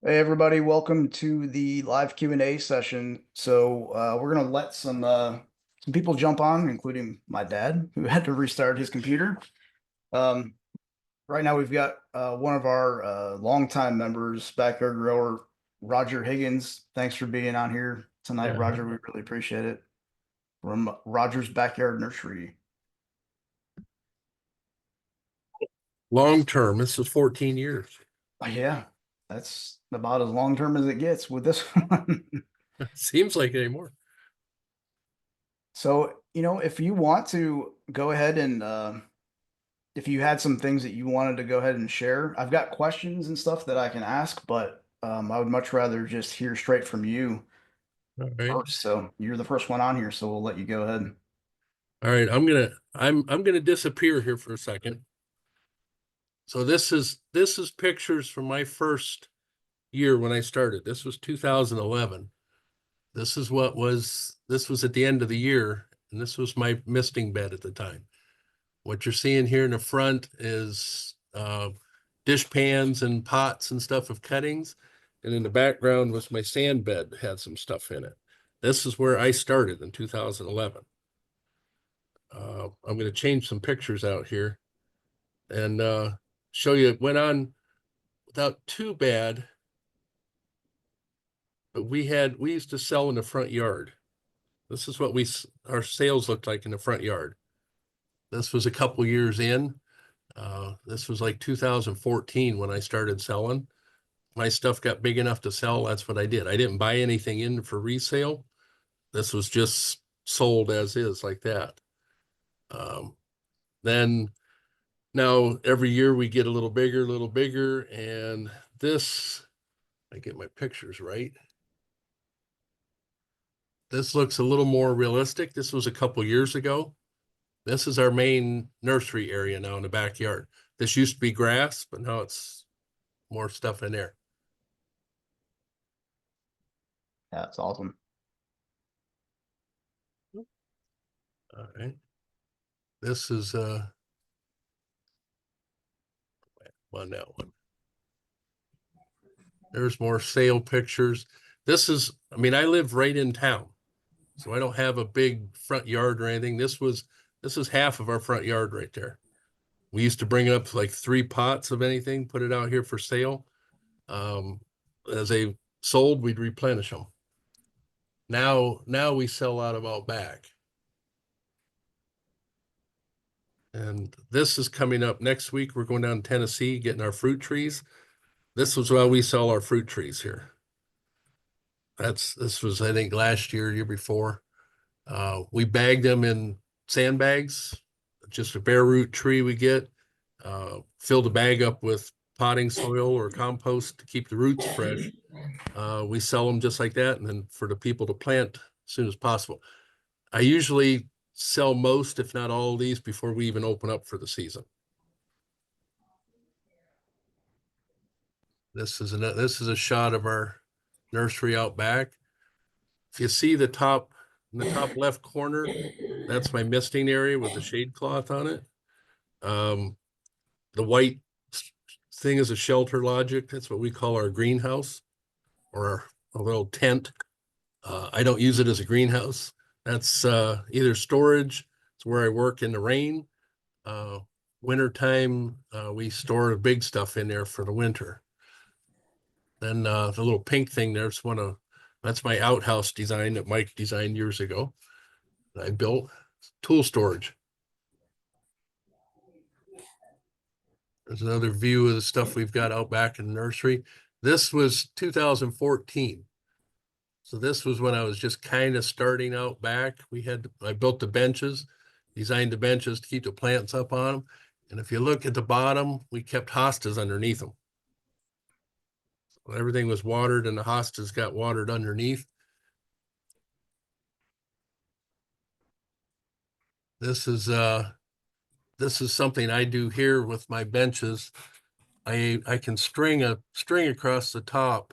Hey everybody, welcome to the live Q&A session. We're gonna let some people jump on, including my dad, who had to restart his computer. Um, right now we've got one of our longtime members, backyard grower Roger Higgins. Thanks for being on here tonight, Yeah. Roger. We really appreciate it. From Roger's Backyard Nursery. Long term, this is 14 years. Yeah, that's about as long term as it gets with this one. Seems like it anymore. If you want to go ahead and if you had some things that you wanted to go ahead and share, I've got questions and stuff that I can ask, but I would much rather just hear straight from you All right. first. So you're the first one on here, so we'll let you go ahead. All right. I'm gonna disappear here for a second. So this is pictures from my first year when I started. This was 2011. This was at the end of the year, and this was my misting bed at the time. What you're seeing here in the front is dish pans and pots and stuff of cuttings. And in the background was my sand bed, had some stuff in it. This is where I started in 2011. I'm going to change some pictures out here and show you it went on without too bad, but we used to sell in the front yard. This is what our sales looked like in the front yard. This was a couple years in. This was like 2014 when I started selling. My stuff got big enough to sell. That's what I did. I didn't buy anything in for resale. This was just sold as is like that. Um, then now every year we get a little bigger. And this, I get my pictures right. This looks a little more realistic. This was a couple years ago. This is our main nursery area now in the backyard. This used to be grass, but now it's more stuff in there. Yeah, that's awesome. All right. This is on that one. There's more sale pictures. I mean, I live right in town, so I don't have a big front yard or anything. This is half of our front yard right there. We used to bring up like 3 pots of anything, put it out here for sale. Um, as they sold, we'd replenish them. Now we sell out of out back. And this is coming up next week. We're going down to Tennessee, getting our fruit trees. This was why we sell our fruit trees here. This was, I think, last year before. We bagged them in sandbags, just a bare root tree we get, fill the bag up with potting soil or compost to keep the roots fresh. We sell them just like that, and then for the people to plant as soon as possible. I usually sell most, if not all of these, before we even open up for the season. This is a shot of our nursery out back. If you see the top in the top left corner, that's my misting area with the shade cloth on it. The white thing is a shelter logic. That's what we call our greenhouse or a little tent. I don't use it as a greenhouse. That's either storage. It's where I work in the rain. Wintertime, we store the big stuff in there for the winter. Then the little pink thing there's that's my outhouse design that Mike designed years ago. That I built tool storage. There's another view of the stuff we've got out back in the nursery. This was 2014. So this was when I was just kind of starting out back. I built the benches, designed the benches to keep the plants up on them. And if you look at the bottom, we kept hostas underneath them. So everything was watered and the hostas got watered underneath. This is something I do here with my benches. I can string a string across the top,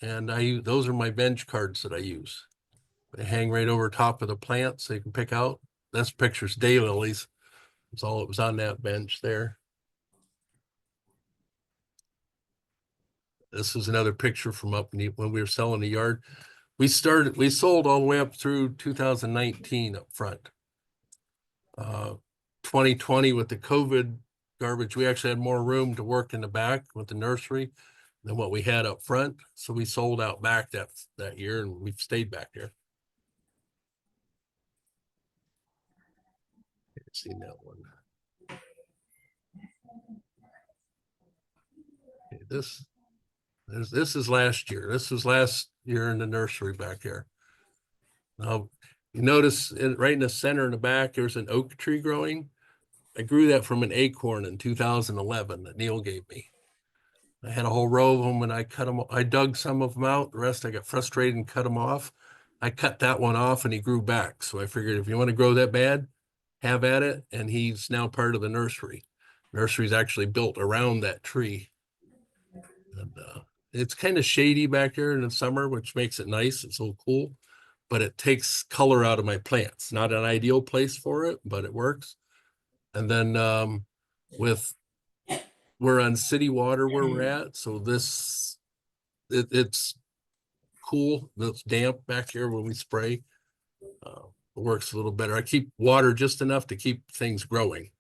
and those are my bench cards that I use. They hang right over top of the plant so you can pick out. That's pictures daylilies. That's all it was on that bench there. This is another picture from when we were selling the yard. We sold all the way up through 2019 up front. 2020 with the COVID garbage, we actually had more room to work in the back with the nursery than what we had up front. So we sold out back that year, and we've stayed back there. Seen that one. Okay, this is last year. This was last year in the nursery back here. Now, you notice right in the center in the back, there's an oak tree growing. I grew that from an acorn in 2011 that Neil gave me. I had a whole row of them, and I cut them. I dug some of them out. The rest I got frustrated and cut them off. I cut that one off, and he grew back. So I figured if you want to grow that bad, have at it. And he's now part of the nursery. Nursery's actually built around that tree. And it's kind of shady back there in the summer, which makes it nice. It's so cool, but it takes color out of my plants. Not an ideal place for it, but it works. And then we're on city water where we're at. So it's cool. It's damp back here when we spray. It works a little better. I keep water just enough to keep things growing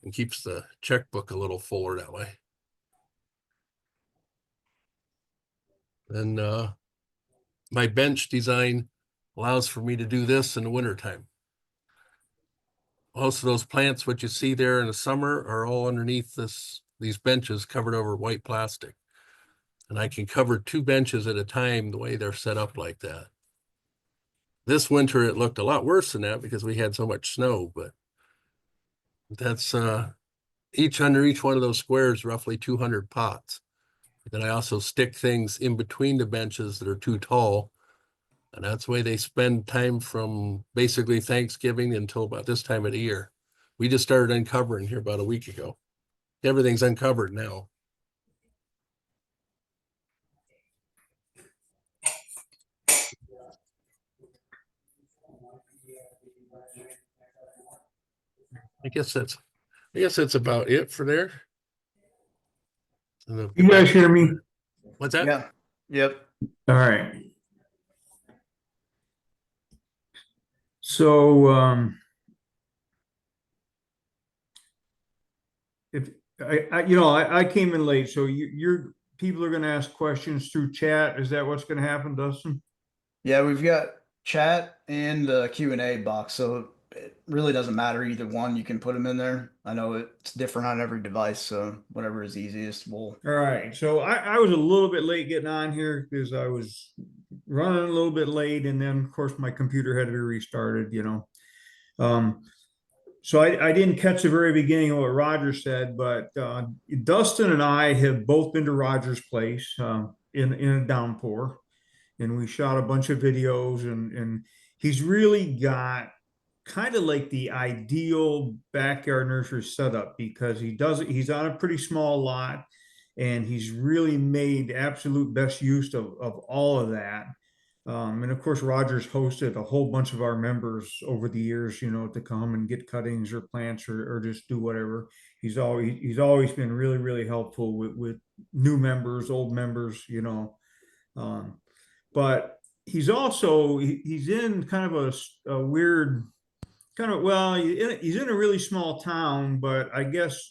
and keeps the checkbook a little fuller that way. And my bench design allows for me to do this in the wintertime. Most of those plants, what you see there in the summer, are all underneath these benches covered over white plastic. And I can cover 2 benches at a time the way they're set up like that. This winter, it looked a lot worse than that because we had so much snow, but that's under each one of those squares, roughly 200 pots. Then I also stick things in between the benches that are too tall. And that's the way they spend time from basically Thanksgiving until about this time of the year. We just started uncovering here about a week ago. Everything's uncovered now. I guess that's about it for there. You guys hear me? What's that? Yeah. Yep. All right. So, if I came in late, so your people are going to ask questions through chat. Is that what's going to happen, Dustin? Yeah, we've got chat and the Q&A box, so it really doesn't matter either one. You can put them in there. I know it's different on every device, so whatever is easiest, we'll. All right. So I was a little bit late getting on here because I was running a little bit late, and then of course my computer had to be restarted. So I didn't catch the very beginning of what Roger said, but Dustin and I have both been to Roger's place in a downpour, and we shot a bunch of videos, and he's really got kind of like the ideal backyard nursery setup because he's on a pretty small lot, and he's really made absolute best use of all of that. And of course, Roger's hosted a whole bunch of our members over the years, to come and get cuttings or plants or just do whatever. He's always been really, really helpful with new members, old members, but he's in kind of a weird kind of, well, he's in a really small town, but I guess,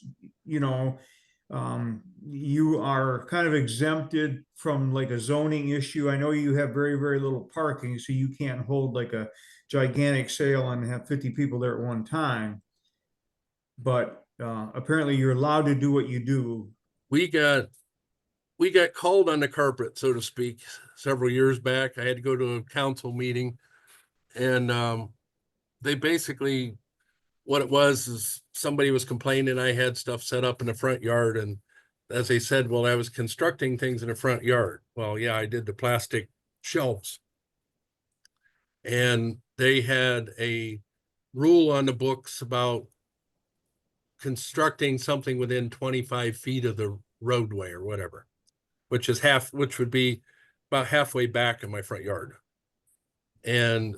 you are kind of exempted from like a zoning issue. I know you have very, very little parking, so you can't hold like a gigantic sale and have 50 people there at one time. But apparently you're allowed to do what you do. We got called on the carpet, so to speak, several years back. I had to go to a council meeting, and they basically, what it was is somebody was complaining I had stuff set up in the front yard, and as they said, well, I was constructing things in the front yard. Well, yeah, I did the plastic shelves. And they had a rule on the books about constructing something within 25 feet of the roadway or whatever, which would be about halfway back in my front yard. And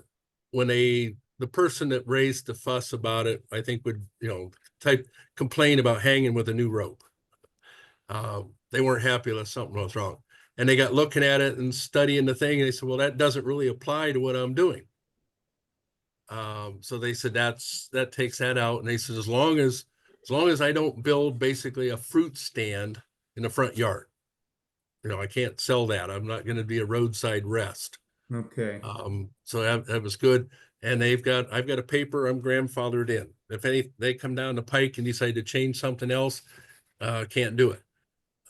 when the person that raised the fuss about it, I think would, complain about hanging with a new rope. They weren't happy that something was wrong. And they got looking at it and studying the thing, and they said, well, that doesn't really apply to what I'm doing. So they said that takes that out. And they said, as long as I don't build basically a fruit stand in the front yard, I can't sell that. I'm not going to be a roadside rest. Okay. So that was good. And I've got a paper I'm grandfathered in. If they come down the pike and decide to change something else, can't do it.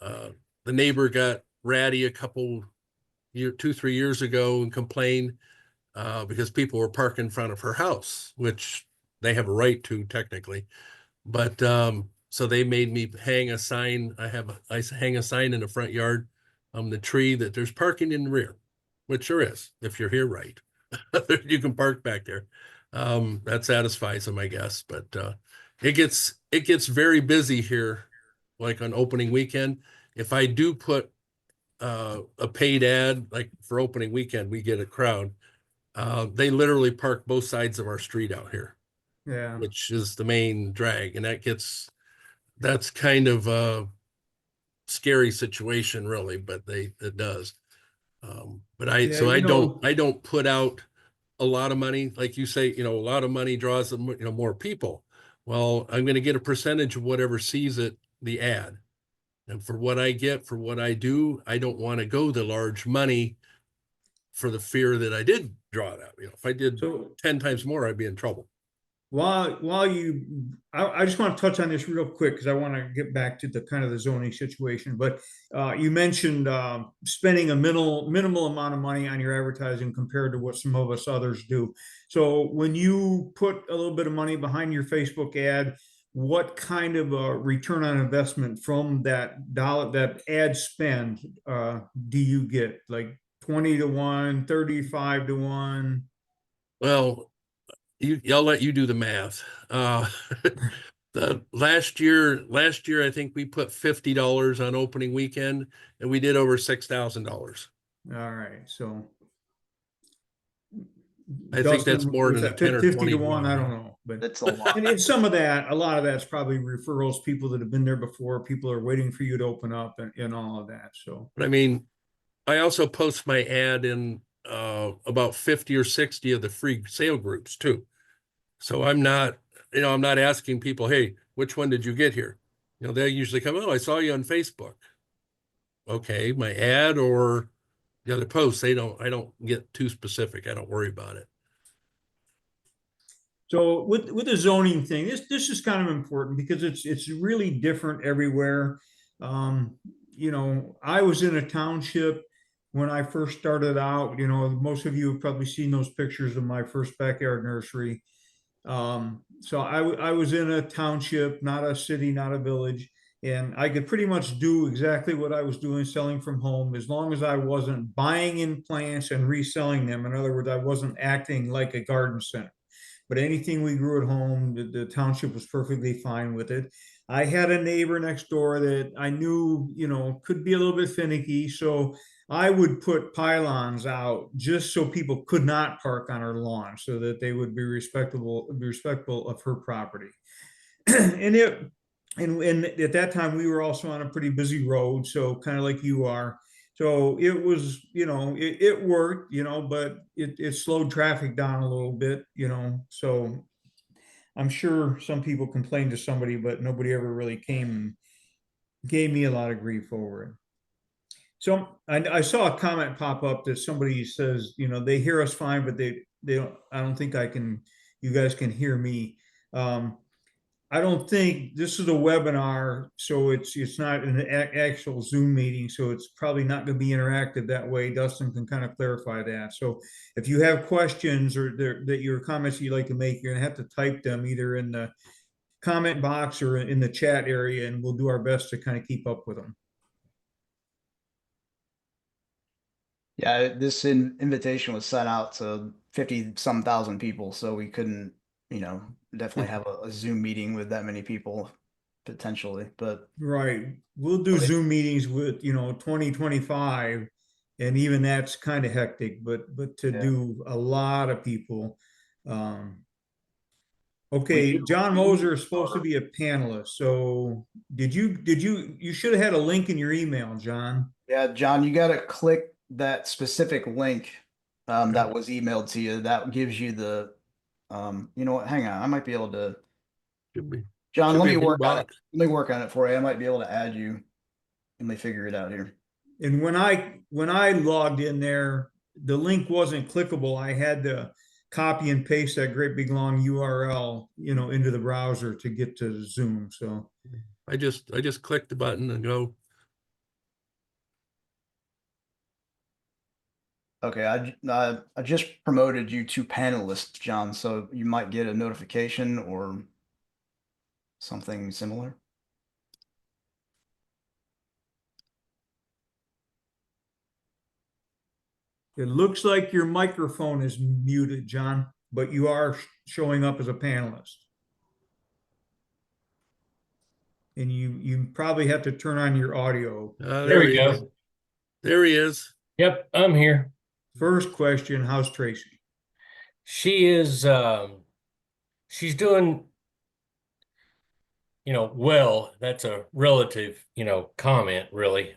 The neighbor got ratty a couple 2-3 years ago and complained because people were parking in front of her house, which they have a right to technically. But so they made me hang a sign. I hang a sign in the front yard on the tree that there's parking in the rear, which there is. If you're here, right, you can park back there. That satisfies them, I guess. But it gets very busy here, like on opening weekend. If I do put a paid ad, like for opening weekend, we get a crowd. They literally park both sides of our street out here, Yeah. which is the main drag, and that's kind of a scary situation, really. But it does. But I don't put out a lot of money, like you say. A lot of money draws more people. Well, I'm going to get a percentage of whatever sees the ad. And for what I get, for what I do, I don't want to go the large money for the fear that I did draw it out. If I did 10 times more, I'd be in trouble. I just want to touch on this real quick because I want to get back to the kind of the zoning situation. But you mentioned spending a minimal amount of money on your advertising compared to what some of us others do. So when you put a little bit of money behind your Facebook ad, what kind of a return on investment from that ad spend do you get? Like 20 to 1, 35 to 1? Well, I'll let you do the math. The last year, I think we put $50 on opening weekend, and we did over $6,000. All right, so I think that's more than 10 or 50 to 21. 1. I don't know, but That's a lot. and a lot of that's probably referrals, people that have been there before, people are waiting for you to open up and all of that. So, But I mean, I also post my ad in about 50 or 60 of the free sale groups too. So I'm not asking people, hey, which one did you get here? They usually come, oh, I saw you on Facebook. Okay, my ad or the other posts, I don't get too specific. I don't worry about it. so with the zoning thing, this is kind of important because it's really different everywhere. I was in a township when I first started out. Most of you have probably seen those pictures of my first backyard nursery. So I was in a township, not a city, not a village, and I could pretty much do exactly what I was doing, selling from home, as long as I wasn't buying in plants and reselling them. In other words, I wasn't acting like a garden center. But anything we grew at home, the township was perfectly fine with it. I had a neighbor next door that I knew, could be a little bit finicky. So I would put pylons out just so people could not park on her lawn so that they would be respectful of her property. and at that time we were also on a pretty busy road, so kind of like you are. So it was, it worked, but it slowed traffic down a little bit, so I'm sure some people complained to somebody, but nobody ever really came and gave me a lot of grief over it. So I saw a comment pop up that somebody says, they hear us fine, but they don't, I don't think you guys can hear me. I don't think this is a webinar, so it's not an actual Zoom meeting, so it's probably not going to be interactive that way. Dustin can kind of clarify that. So if you have questions or that your comments you'd like to make, you're going to have to type them either in the comment box or in the chat area, and we'll do our best to kind of keep up with them. Yeah, this invitation was sent out to 50-some thousand people, so we couldn't, definitely have a Zoom meeting with that many people potentially. But right, we'll do Zoom meetings with 2025, and even that's kind of hectic. But to do a lot of people. Okay, John Moser is supposed to be a panelist. So you should have had a link in your email, John. Yeah, John, you gotta click that specific link that was emailed to you. That gives you the you know what, hang on, I might be able to Should be, John, should let be a me blue work on it. box. Let me work on it for you. I might be able to add you. Let me figure it out here. And when I logged in there, the link wasn't clickable. I had to copy and paste that great big long URL, into the browser to get to Zoom. So I just click the button and go. Okay, I just promoted you to panelist, John, so you might get a notification or something similar. it looks like your microphone is muted, John, but you are showing up as a panelist. And you probably have to turn on your audio. There we He is. go. There he is. Yep, I'm here. First question, how's Tracy? She is she's doing, well, that's a relative, comment really.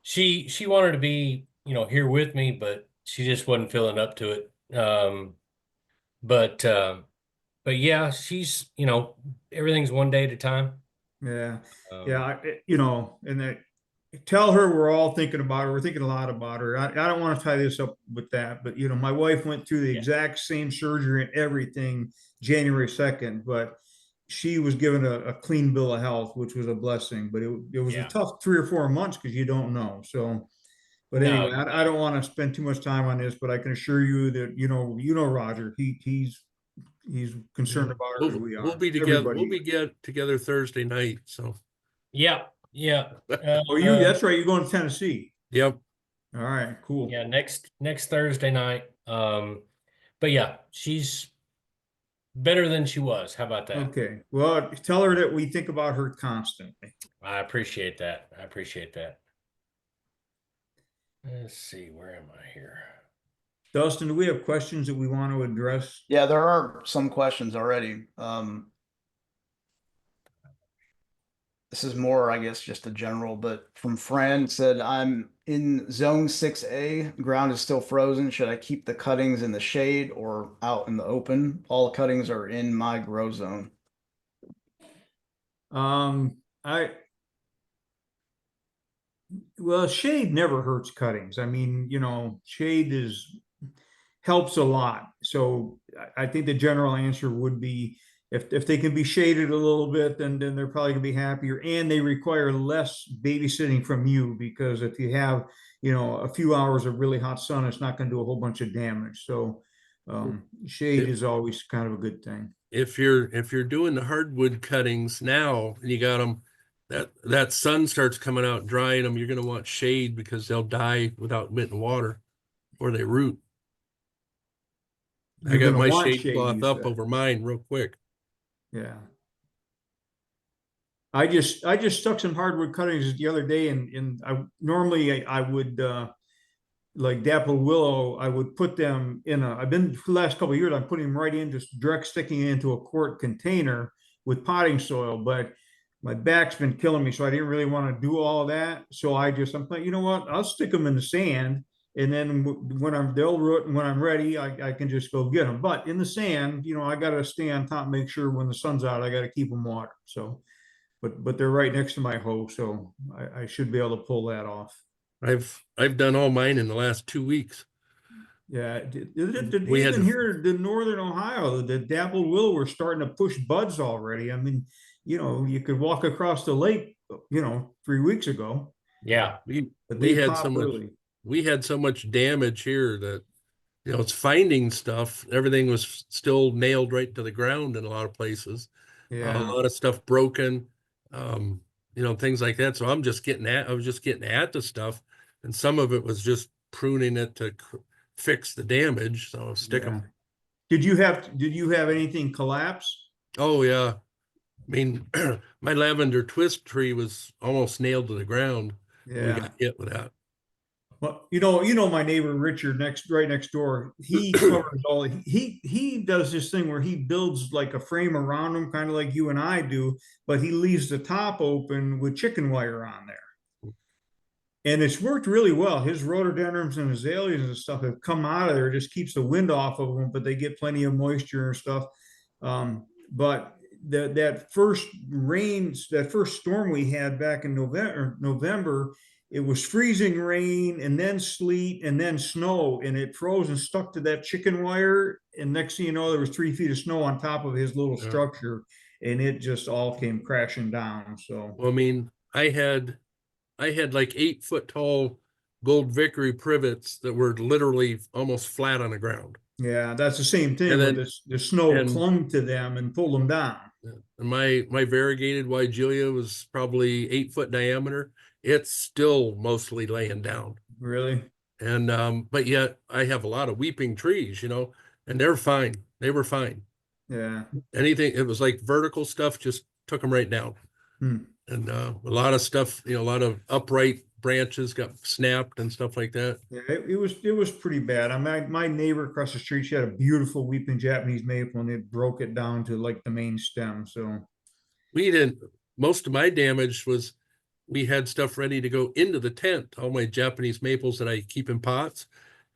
She wanted to be, here with me, but she just wasn't feeling up to it. But but yeah, she's, everything's one day at a time. Yeah, Um, yeah, tell her we're all thinking about her. We're thinking a lot about her. I don't want to tie this up with that, but my wife went through the Yeah. exact same surgery and everything January 2nd, but she was given a clean bill of health, which was a blessing. But it was a Yeah. tough 3 or 4 months because you don't know. So, but No, anyway, I don't want to spend too much time on this, but I can assure you that Roger, he's concerned about her as we are. We'll be together. Everybody We'll be is. together Thursday night. So, yeah, yeah. Oh, that's right. You're going to Tennessee. yep. All right, cool. Yeah, next Thursday night. But yeah, she's better than she was. How about that? Okay. Well, tell her that we think about her constantly. I appreciate that. I appreciate that. Let's see, where am I here? Dustin, do we have questions that we want to address? Yeah, there are some questions already. This is more, I guess, just a general, but from Fran said, I'm in zone 6A, ground is still frozen. Should I keep the cuttings in the shade or out in the open? All cuttings are in my grow zone. Well, shade never hurts cuttings. I mean, shade helps a lot. So I think the general answer would be if they can be shaded a little bit, then they're probably gonna be happier, and they require less babysitting from you, because if you have, a few hours of really hot sun, it's not gonna do a whole bunch of damage. So shade is always kind of a good thing. If you're doing the hardwood cuttings now and you got them, that sun starts coming out, drying them, you're going to want shade because they'll die without getting water or they root. I You're got gonna my want shade cloth you up said. over mine real quick. Yeah. I just stuck some hardwood cuttings the other day, and I would like dappled willow, I would put them I've been for the last couple of years, I'm putting them right in, just direct sticking into a quart container with potting soil, but my back's been killing me, so I didn't really want to do all that. So I'm like, you know what? I'll stick them in the sand, and then they'll root, and when I'm ready, I can just go get them. But in the sand, I got to stay on top, make sure when the sun's out, I got to keep them watered. So, but they're right next to my hoe, so I should be able to pull that off. I've done all mine in the last 2 weeks. Yeah, We had even to- here in northern Ohio, the dappled willow were starting to push buds already. I mean, you could walk across the lake, 3 weeks ago, Yeah. but we they had pop so much early. we had so much damage here that it's finding stuff. Everything was still nailed right to the ground in a lot of places. A Yeah, lot of stuff broken, things like that. So I was just getting at the stuff, and some of it was just pruning it to fix the damage. So stick yeah. them. Did you have anything collapse? Oh yeah. I mean, my lavender twist tree was almost nailed to the ground. when We Yeah. got hit with that. Well, my neighbor Richard right next door, he covers all he does this thing where he builds like a frame around him, kind of like you and I do, but he leaves the top open with chicken wire on there. And it's worked really well. His rhododendrons and azaleas and stuff have come out of there. It just keeps the wind off of them, but they get plenty of moisture and stuff. But that first rains, that first storm we had back in November, it was freezing rain and then sleet and then snow, and it froze and stuck to that chicken wire. And next thing you know, there was 3 feet of snow on top of his little Yeah. structure, and it just all came crashing down. So Well, I mean, I had like 8 foot tall gold Vickery privets that were literally almost flat on the ground. yeah, that's the same thing. And But then- the snow and- clung to them and pulled them down. And my variegated Weigelia was probably 8 foot diameter. It's still mostly laying down. Really? And but yet I have a lot of weeping trees, and they're fine. They were fine. Yeah. Anything, it was like vertical stuff, just took them right down. Hmm. And a lot of stuff, a lot of upright branches got snapped and stuff like that. Yeah, it was pretty bad. I mean, my neighbor across the street, she had a beautiful weeping Japanese maple, and it broke it down to like the main stem. So Most of my damage was we had stuff ready to go into the tent, all my Japanese maples that I keep in pots.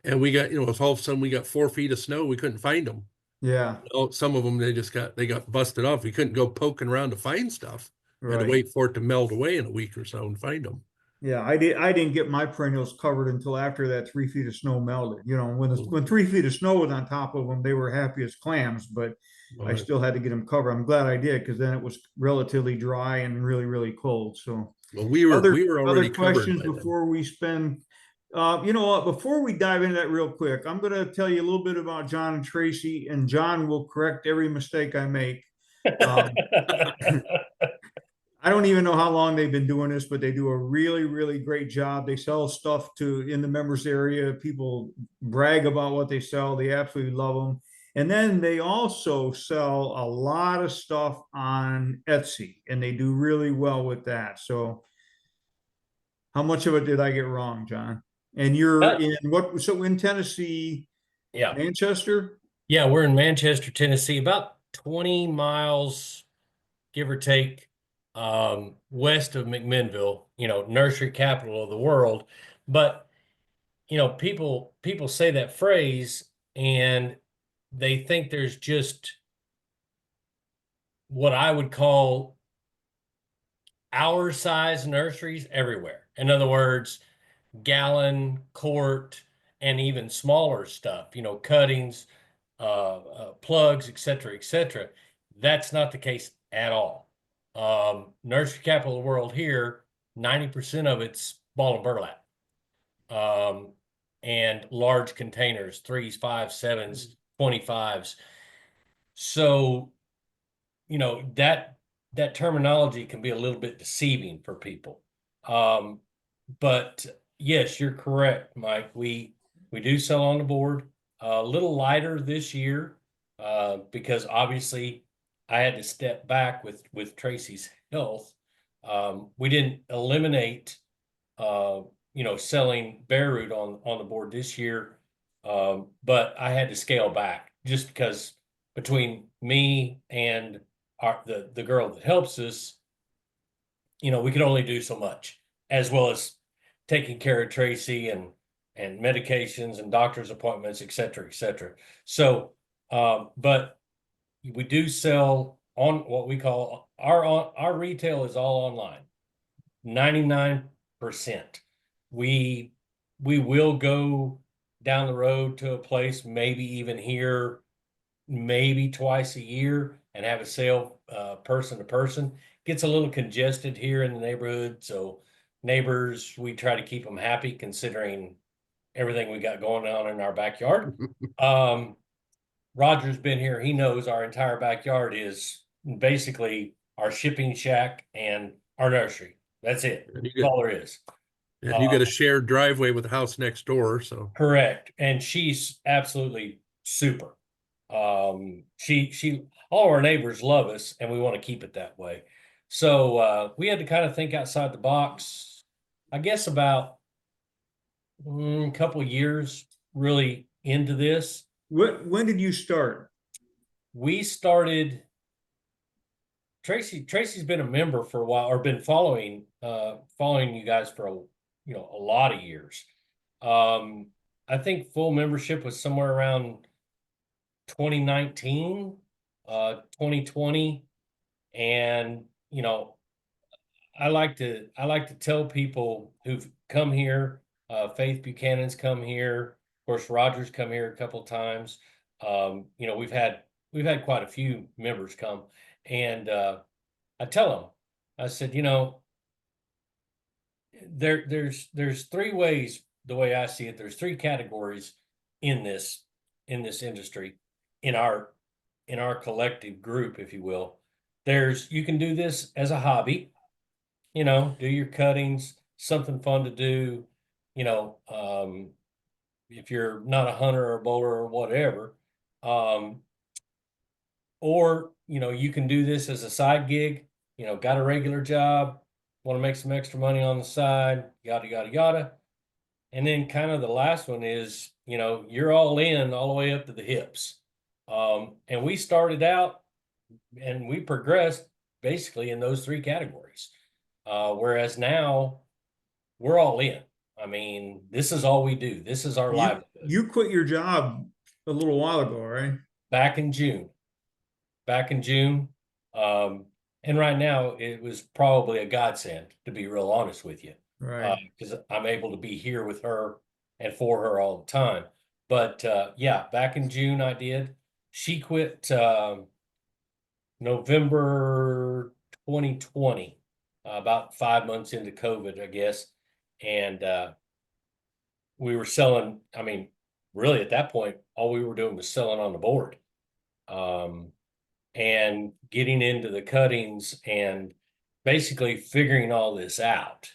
And we got, all of a sudden we got 4 feet of snow. We couldn't find them. yeah, Some of them, they got busted off. We couldn't go poking around to find stuff. We had to right. wait for it to melt away in a week or so and find them. Yeah, I didn't get my perennials covered until after that 3 feet of snow melted. When 3 feet of snow was on top of them, they were happy as clams, but I But, still had to get them covered. I'm glad I did, because then it was relatively dry and really, really cold. So well, we were already other covered questions by then. before we spend, you know what, before we dive into that real quick, I'm going to tell you a little bit about John and Tracy, and John will correct every mistake I make. I don't even know how long they've been doing this, but they do a really, really great job. They sell stuff in the members area. People brag about what they sell. They absolutely love them. And then they also sell a lot of stuff on Etsy, and they do really well with that. So how much of it did I get wrong, John? And you're in Tennessee, Yeah. Manchester? Yeah, we're in Manchester, Tennessee, about 20 miles, give or take, west of McMinnville, nursery capital of the world. But, people say that phrase and they think there's just what I would call our size nurseries everywhere. In other words, gallon, quart, and even smaller stuff, cuttings, plugs, et cetera. That's not the case at all. Nursery capital of the world here, 90% of it's ball and burlap. And large containers, 3s, 5s, 7s, 25s. So, that terminology can be a little bit deceiving for people. But yes, you're correct, Mike. We do sell on the board. A little lighter this year, because obviously I had to step back with Tracy's health. We didn't eliminate, selling bare root on the board this year, but I had to scale back just because between me and the girl that helps us, we could only do so much, as well as taking care of Tracy and medications and doctor's appointments, et cetera. So, but we do sell on what we call our retail is all online, 99%. We will go down the road to a place, maybe even here, maybe twice a year, and have a sale person to person. Gets a little congested here in the neighborhood, so neighbors, we try to keep them happy considering everything we got going on in our backyard. Roger's been here. He knows our entire backyard is basically our shipping shack and our nursery. That's it. And you That's all there is. got a shared driveway with the house next door. So Correct. And she's absolutely super. She all our neighbors love us, and we want to keep it that way. So we had to kind of think outside the box. I guess about a couple of years really into this. When did you start? We started. Tracy's been a member for a while, or been following you guys for a lot of years. I think full membership was somewhere around 2019, 2020. And, I like to tell people who've come here, Faith Buchanan's come here, of course, Roger's come here a couple times. We've had quite a few members come, and I tell them, I said, there's three ways, the way I see it, there's three categories in this industry, in our collective group, if you will. You can do this as a hobby, do your cuttings, something fun to do, if you're not a hunter or a bowler or whatever. Or, you can do this as a side gig, got a regular job, want to make some extra money on the side, yada, yada, yada. And then kind of the last one is, you're all in all the way up to the hips. And we started out and we progressed basically in those three categories. Whereas now we're all in. I mean, this is all we do. This is our livelihood. You quit your job a little while ago, right? Back in June. And right now it was probably a godsend, to be real honest with you. Right. Because I'm able to be here with her and for her all the time. But yeah, back in June I did. She quit November 2020, about 5 months into COVID, I guess. And we were selling, I mean, really at that point, all we were doing was selling on the board. And getting into the cuttings and basically figuring all this out.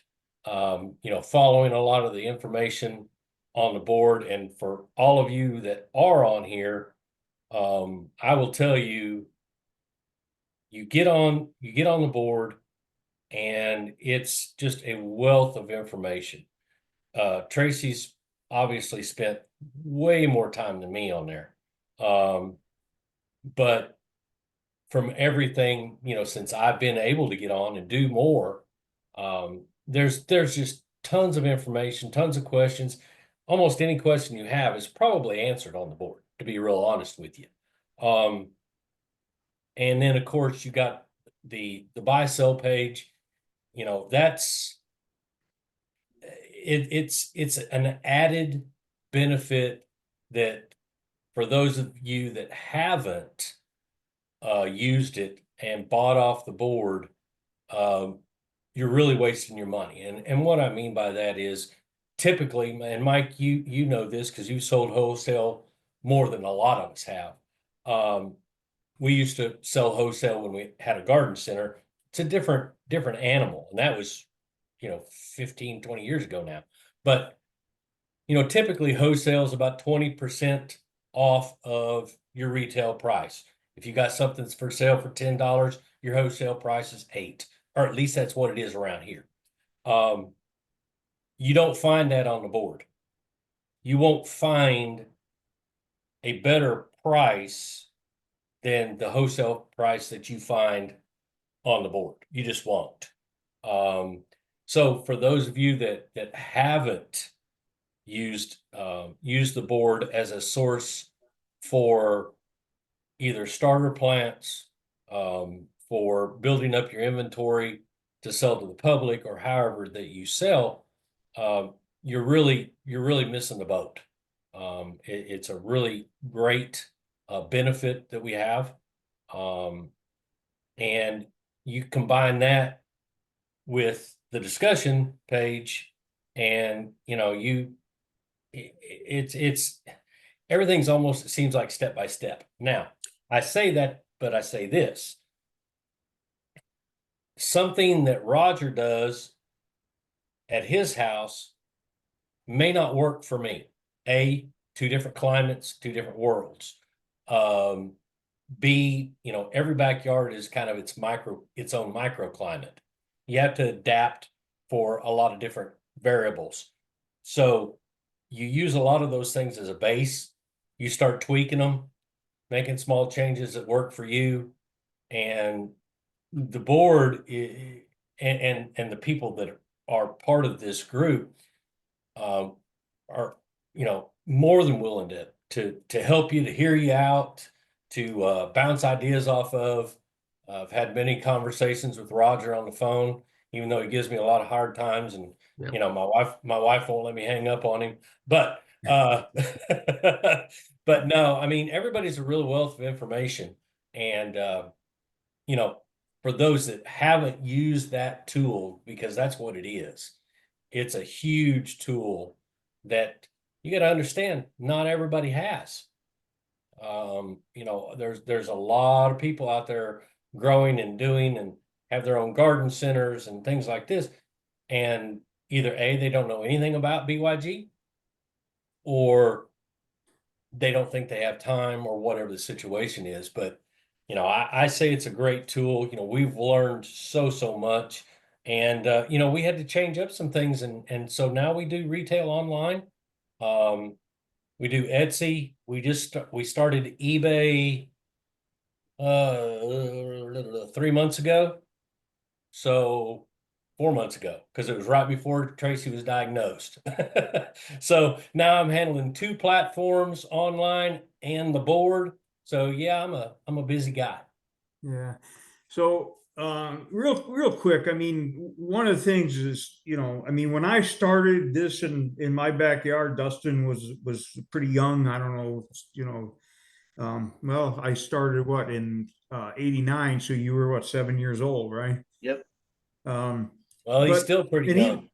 Following a lot of the information on the board. And for all of you that are on here, I will tell you, you get on the board and it's just a wealth of information. Tracy's obviously spent way more time than me on there. But from everything, since I've been able to get on and do more, there's just tons of information, tons of questions. Almost any question you have is probably answered on the board, to be real honest with you. And then of course you got the buy sell page, that's it's an added benefit that for those of you that haven't used it and bought off the board, you're really wasting your money. And what I mean by that is typically, and Mike, you know this because you sold wholesale more than a lot of us have. We used to sell wholesale when we had a garden center. It's a different animal, and that was 15, 20 years ago now. But typically wholesale is about 20% off of your retail price. If you got something that's for sale for $10, your wholesale price is $8, or at least that's what it is around here. You don't find that on the board. You won't find a better price than the wholesale price that you find on the board. You just won't. So for those of you that haven't used the board as a source for either starter plants, for building up your inventory to sell to the public, or however that you sell, you're really missing the boat. It's a really great benefit that we have, and you combine that with the discussion page, and it's everything's almost, it seems like step by step. Now I say that, but I say this: something that Roger does at his house may not work for me. Two different climates, two different worlds. B, every backyard is kind of its own microclimate. You have to adapt for a lot of different variables. So you use a lot of those things as a base. You start tweaking them, making small changes that work for you, and the board and the people that are part of this group, are, more than willing to help you, to hear you out, to bounce ideas off of. I've had many conversations with Roger on the phone, even though he gives me a lot of hard times, and Yeah. my wife won't let me hang up on him. But but no, I mean, everybody's a real wealth of information, and for those that haven't used that tool, because that's what it is, it's a huge tool that you got to understand not everybody has. There's a lot of people out there growing and doing and have their own garden centers and things like this. And either A, they don't know anything about BYG, or they don't think they have time, or whatever the situation is. But, I say it's a great tool. We've learned so much. And, we had to change up some things. And so now we do retail online. We do Etsy. We started eBay 3 months ago. So 4 months ago, because it was right before Tracy was diagnosed. So now I'm handling 2 platforms, online and the board. So yeah, I'm a busy guy. Yeah. So, real quick, I mean, one of the things is, I mean, when I started this in my backyard, Dustin was pretty young. I don't know, well, I started in 89. So you were 7 years old, right? Yep. Well, he's But- still pretty and young.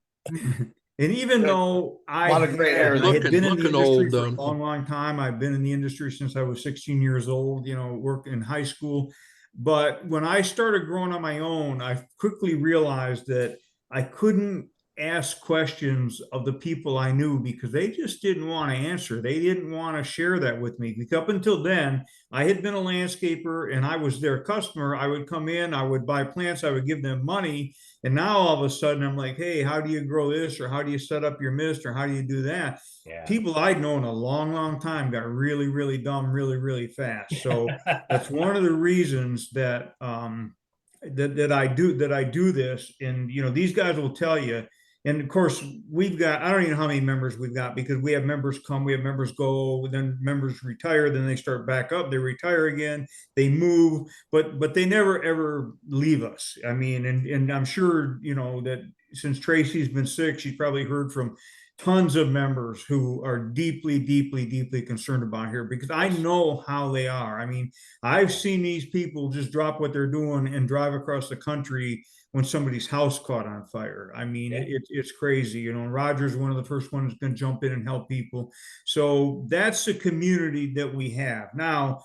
And even Good. though I Lot of gray hair had there. been in the Looking industry old, for a long time, I've been in the industry since I was 16 years old, worked in high school. But when I started growing on my own, I quickly realized that I couldn't ask questions of the people I knew because they just didn't want to answer. They didn't want to share that with me. Because up until then, I had been a landscaper and I was their customer. I would come in, I would buy plants, I would give them money. And now all of a sudden I'm like, hey, how do you grow this? Or how do you set up your mist? Or how do you do that? Yeah. People I'd known a long time got really, really dumb, really fast. So that's one of the reasons that that I do this. And these guys will tell you. And of course, we've got, I don't even know how many members we've got, because we have members come, we have members go, then members retire, then they start back up, they retire again, they move, but they never ever leave us. I mean, and I'm sure, that since Tracy's been sick, she's probably heard from tons of members who are deeply concerned about here, because I know how they are. I mean, I've seen these people just drop what they're doing and drive across the country when somebody's house caught on fire. I mean, Yeah. it's crazy. Roger's one of the first ones going to jump in and help people. So that's the community that we have. Now,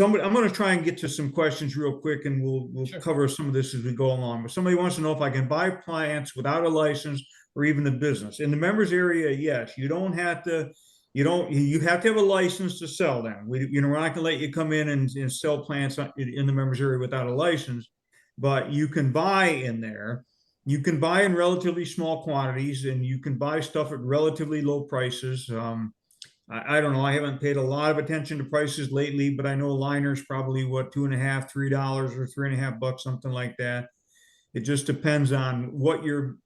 I'm going to try and get to some questions real quick, and we'll Sure. cover some of this as we go along. But somebody wants to know if I can buy plants without a license or even the business. In the members area, yes, you don't have to. You have to have a license to sell them. We're not going to let you come in and sell plants in the members area without a license. But you can buy in there. You can buy in relatively small quantities, and you can buy stuff at relatively low prices. I don't know. I haven't paid a lot of attention to prices lately, but I know liner's probably $2.50, $3 or $3.50, something like that. It just depends on what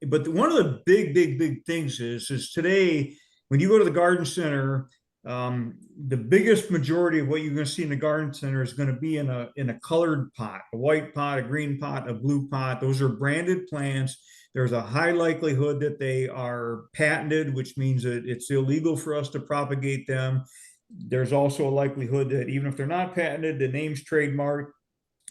but one of the big things is today, when you go to the garden center, the biggest majority of what you're going to see in the garden center is going to be in a colored pot, a white pot, a green pot, a blue pot. Those are branded plants. There's a high likelihood that they are patented, which means that it's illegal for us to propagate them. There's also a likelihood that even if they're not patented, the name's trademarked.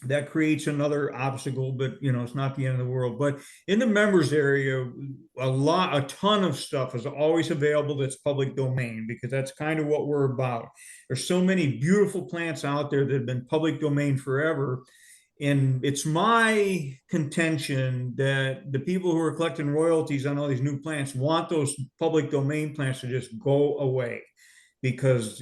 That creates another obstacle, but it's not the end of the world. But in the members area, a ton of stuff is always available that's public domain, because that's kind of what we're about. There's so many beautiful plants out there that have been public domain forever. And it's my contention that the people who are collecting royalties on all these new plants want those public domain plants to just go away, because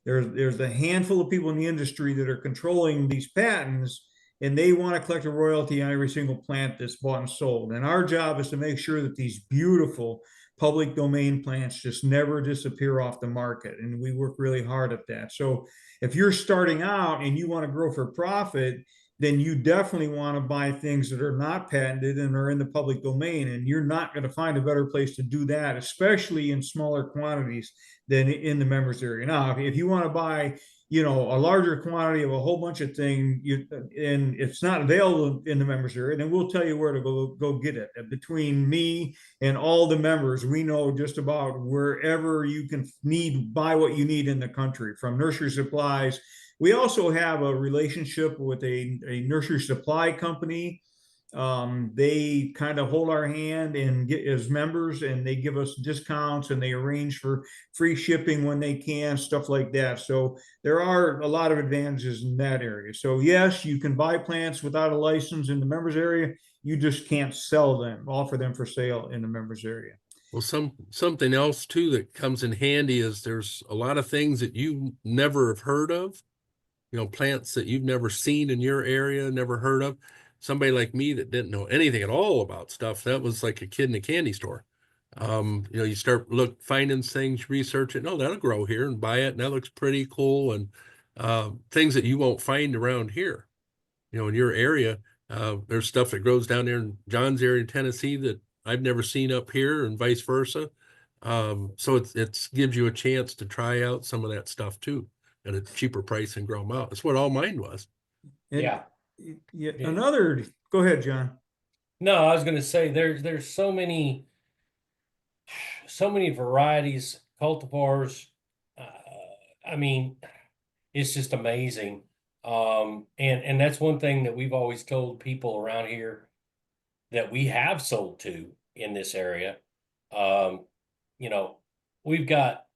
there's a handful of people in the industry that are controlling these patents, and they want to collect a royalty on every single plant that's bought and sold. And our job is to make sure that these beautiful public domain plants just never disappear off the market. And we work really hard at that. So if you're starting out and you want to grow for profit, then you definitely want to buy things that are not patented and are in the public domain. And you're not going to find a better place to do that, especially in smaller quantities than in the members area. Now, if you want to buy, you know, a larger quantity of a whole bunch of things, and it's not available in the members area, then we'll tell you where to go get it. Between me and all the members, we know just about wherever you can buy what you need in the country, from nursery supplies. We also have a relationship with a nursery supply company. They kind of hold our hand and get as members, and they give us discounts, and they arrange for free shipping when they can, stuff like that. So there are a lot of advantages in that area. So yes, you can buy plants without a license in the members area. You just can't sell them, offer them for sale in the members area. Well, something else too that comes in handy is there's a lot of things that you never have heard of, you know, plants that you've never seen in your area, never heard of. Somebody like me that didn't know anything at all about stuff, that was like a kid in a candy store. You know, you start finding things, research it. No, that'll grow here, and buy it. And that looks pretty cool. And things that you won't find around here, you know, in your area. There's stuff that grows down there in John's area in Tennessee that I've never seen up here, and vice versa. So it gives you a chance to try out some of that stuff too at a cheaper price and grow them out. That's what all mine was. And Yeah. Another, go ahead, John. No, I was going to say there's so many varieties, cultivars. I mean, it's just amazing. And that's one thing that we've always told people around here that we have sold to in this area. You know, I've got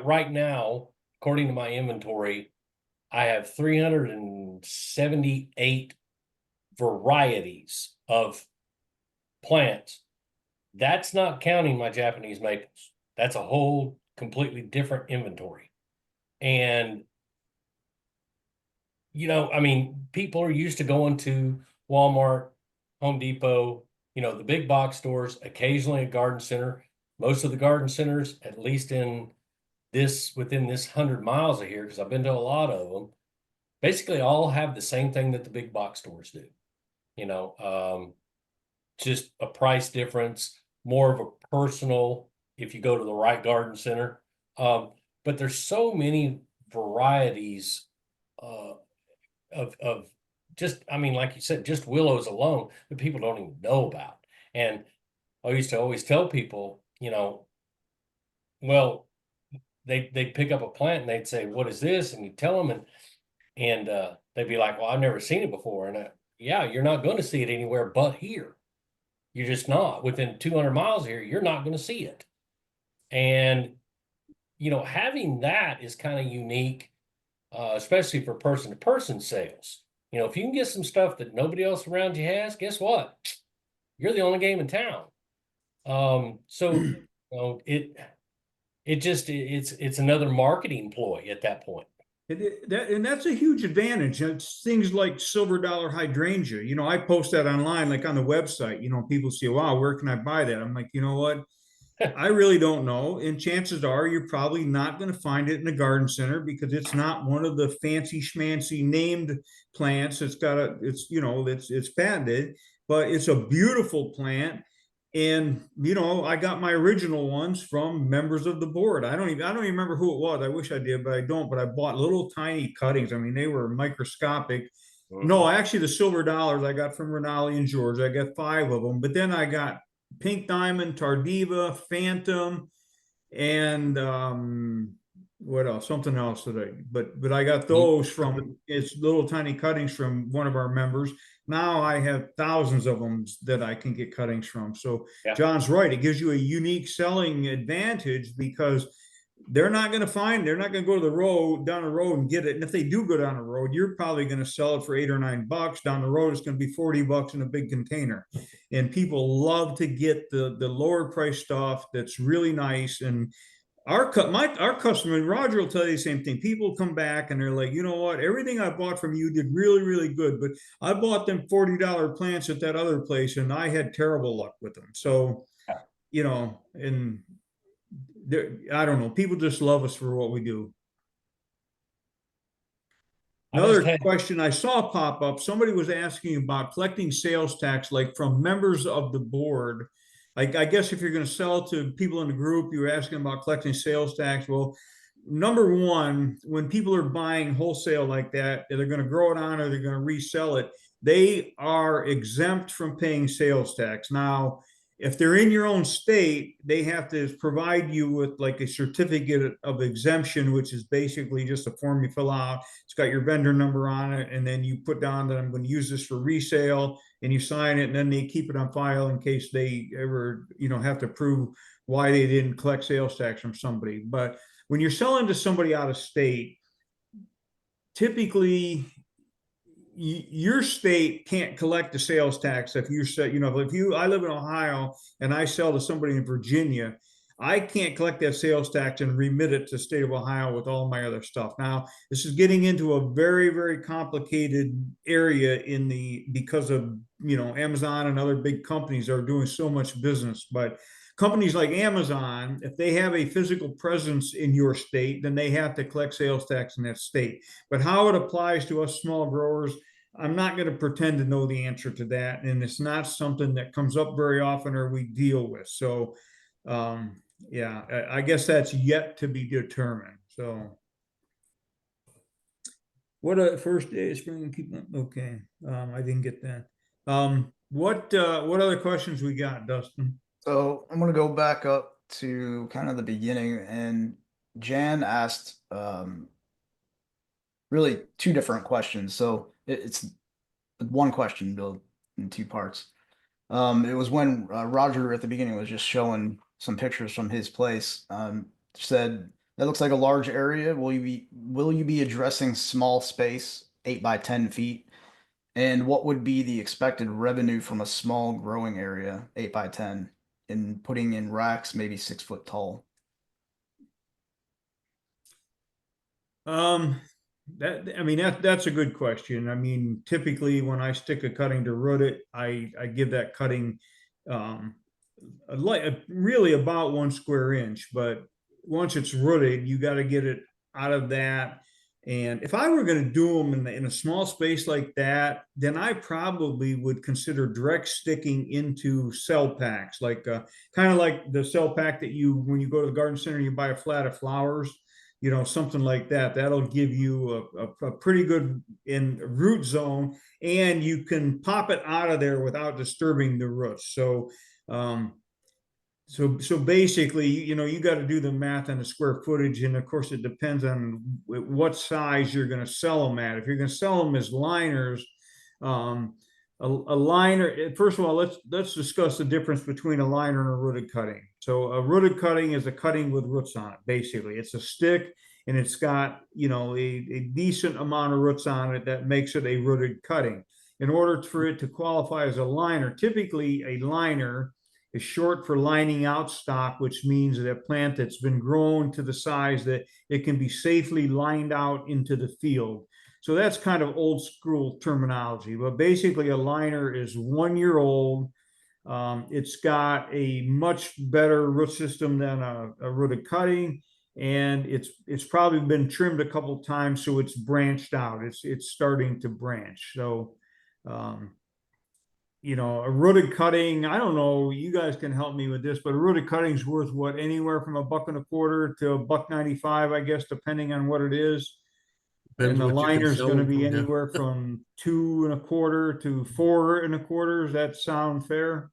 right now, according to my inventory, I have 378 varieties of plants. That's not counting my Japanese maples. That's a whole completely different inventory. And, you know, I mean, people are used to going to Walmart, Home Depot, you know, the big box stores, occasionally a garden center. Most of the garden centers, at least within this 100 miles of here, because I've been to a lot of them, basically all have the same thing that the big box stores do. You know, just a price difference, more of a personal, if you go to the right garden center. But there's so many varieties of just, I mean, like you said, just willows alone that people don't even know about. And I used to always tell people, you know, well, they'd pick up a plant and they'd say, "What is this?" And you tell them, and they'd be like, "Well, I've never seen it before." And yeah, you're not going to see it anywhere but here. You're just not. Within 200 miles here, you're not going to see it. And, you know, having that is kind of unique, especially for person-to-person sales. You know, if you can get some stuff that nobody else around you has, guess what? You're the only game in town. So, you know, it's another marketing ploy at that point. And that's a huge advantage. It's things like silver dollar hydrangea. You know, I post that online, like on the website. You know, people say, "Wow, where can I buy that?" I'm like, you know what? I really don't know. And chances are you're probably not going to find it in a garden center because it's not one of the fancy schmancy named plants. It's patented, but it's a beautiful plant. And you know, I got my original ones from members of the board. I don't even remember who it was. I wish I did, but I don't. But I bought little tiny cuttings. I mean, they were microscopic. No, actually, the silver dollars I got from Renali and George. I got 5 of them. But then I got Pink Diamond, Tardiva, Phantom, and what else? Something else but I got those from it's little tiny cuttings from one of our members. Now I have thousands of them that I can get cuttings from. So Yeah. John's right. It gives you a unique selling advantage because they're not going to go to the road down the road and get it. And if they do go down the road, you're probably going to sell it for $8 or $9. Down the road, it's going to be $40 in a big container. And people love to get the lower price stuff that's really nice. And our customer, Roger, will tell you the same thing. People come back and they're like, you know what? Everything I bought from you did really, really good, but I bought them $40 plants at that other place and I had terrible luck with them. So, you know, and I don't know. People just love us for what we do. I just Another had, question I saw pop up, somebody was asking about collecting sales tax, like from members of the board. Like, I guess if you're gonna sell to people in the group, you were asking about collecting sales tax. Well, number one, when people are buying wholesale like that, they're gonna grow it on or they're gonna resell it, they are exempt from paying sales tax. Now, if they're in your own state, they have to provide you with like a certificate of exemption, which is basically just a form you fill out. It's got your vendor number on it, and then you put down that I'm going to use this for resale, and you sign it, and then they keep it on file in case they ever, have to prove why they didn't collect sales tax from somebody. But when you're selling to somebody out of state, typically your state can't collect the sales tax if you say, I live in Ohio and I sell to somebody in Virginia, I can't collect that sales tax and remit it to the state of Ohio with all my other stuff. Now, this is getting into a very, very complicated area because of, Amazon and other big companies are doing so much business. But companies like Amazon, if they have a physical presence in your state, then they have to collect sales tax in that state. But how it applies to us small growers, I'm not going to pretend to know the answer to that. And it's not something that comes up very often or we deal with. So, yeah, I guess that's yet to be determined. So, what a first day of spring. Okay, I didn't get that. What other questions we got, Dustin? So I'm gonna go back up to kind of the beginning, and Jan asked really two different questions. So it's one question built in two parts. It was when Roger at the beginning was just showing some pictures from his place. Said that looks like a large area. Will you be addressing small space, 8 by 10 feet? And what would be the expected revenue from a small growing area, 8 by 10, and putting in racks maybe 6 foot tall? That's a good question. I mean, typically when I stick a cutting to root it, I give that cutting really about 1 square inch. But once it's rooted, you got to get it out of that. And if I were going to do them in a small space like that, then I probably would consider direct sticking into cell packs, like kind of like the cell pack that when you go to the garden center, you buy a flat of flowers, something like that. That'll give you a pretty good in root zone, and you can pop it out of there without disturbing the roots. So, so basically, you got to do the math on the square footage, and of course, it depends on what size you're going to sell them at. If you're going to sell them as liners, a liner. First of all, let's discuss the difference between a liner and a rooted cutting. So a rooted cutting is a cutting with roots on it. Basically, it's a stick, and it's got a decent amount of roots on it that makes it a rooted cutting. In order for it to qualify as a liner, typically a liner is short for lining out stock, which means that a plant that's been grown to the size that it can be safely lined out into the field. So that's kind of old school terminology, but basically a liner is 1 year old. It's got a much better root system than a rooted cutting, and it's probably been trimmed a couple of times, so it's branched out. It's starting to branch. So, a rooted cutting, I don't know, you guys can help me with this, but a rooted cutting is worth what, anywhere from $1.25 to $1.95, I guess, depending on what it is. Depends And the what you can liner is sell going to them be for, yeah. anywhere from 2.25 to 4.25. Does that sound fair?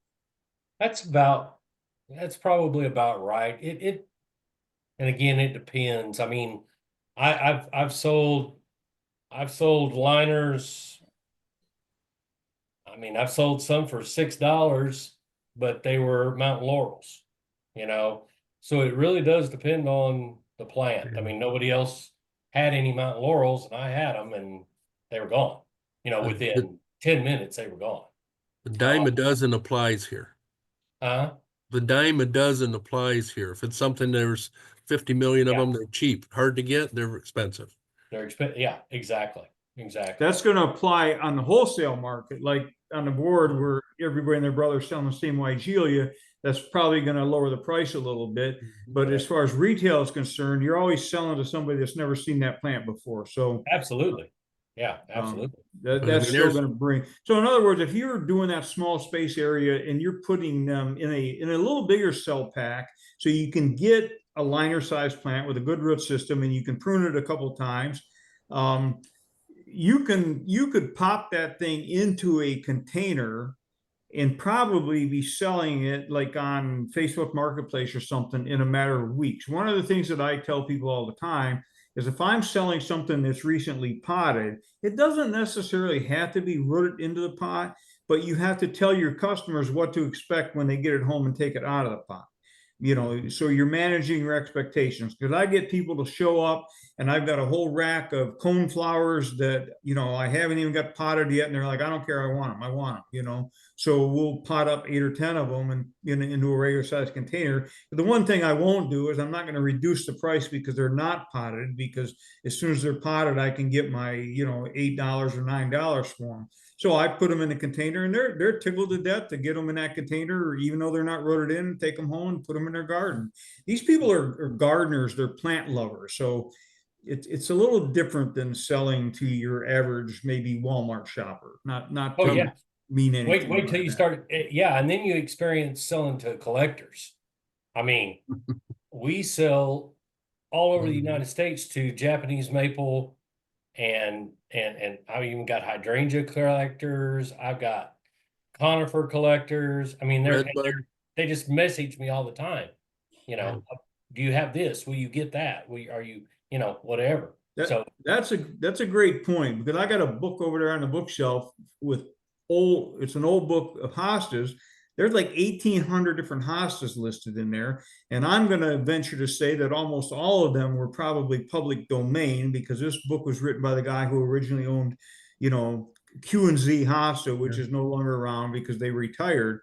that's probably about right. And again, it depends. I mean, I've sold liners. I mean, I've sold some for $6, but they were Mountain Laurels, so it really does depend on the plant. I mean, nobody else had any Mountain Laurels, and I had them, and they were gone. Within 10 minutes, they were gone. The dime a dozen applies here. The dime a dozen applies here. If it's something, there's 50 million of them, they're cheap, hard to get, they're expensive. They're expensive. Yeah, exactly. That's going to apply on the wholesale market, like on the board where everybody and their brother selling the same Weigelia. That's probably going to lower the price a little bit. But as far as retail is concerned, you're always selling to somebody that's never seen that plant before. So Absolutely. Yeah, absolutely. That, But I that's mean, still there's- going to bring. So in other words, if you're doing that small space area and you're putting them in a little bigger cell pack, so you can get a liner size plant with a good root system, and you can prune it a couple times. You could pop that thing into a container and probably be selling it like on Facebook Marketplace or something in a matter of weeks. One of the things that I tell people all the time is if I'm selling something that's recently potted, it doesn't necessarily have to be rooted into the pot, but you have to tell your customers what to expect when they get it home and take it out of the pot. So you're managing your expectations, because I get people to show up and I've got a whole rack of cone flowers that, I haven't even got potted yet. And they're like, I don't care. I want them. I want them. So we'll pot up 8 or 10 of them and into a regular size container. But the one thing I won't do is I'm not going to reduce the price because they're not potted, because as soon as they're potted, I can get my, $8 or $9 for them. So I put them in a container, and they're tickled to death to get them in that container, even though they're not rooted in, take them home and put them in their garden. These people are gardeners, they're plant lovers. So it's a little different than selling to your average, maybe Walmart shopper. Not Oh, to yeah. mean anything. Wait till by you that. start. Yeah. And then you experience selling to collectors. I mean, we sell all over the Mhm. United States to Japanese maple, and I've even got hydrangea collectors. I've got conifer collectors. I mean, Redbud. they just message me all the time. Do you have this? Will you get that? Are you, whatever. So That's a great point, because I got a book over there on the bookshelf with it's an old book of hostas. There's like 1,800 different hostas listed in there. And I'm going to venture to say that almost all of them were probably public domain, because this book was written by the guy who originally owned, Q&Z Hosta, which is no longer around because they retired.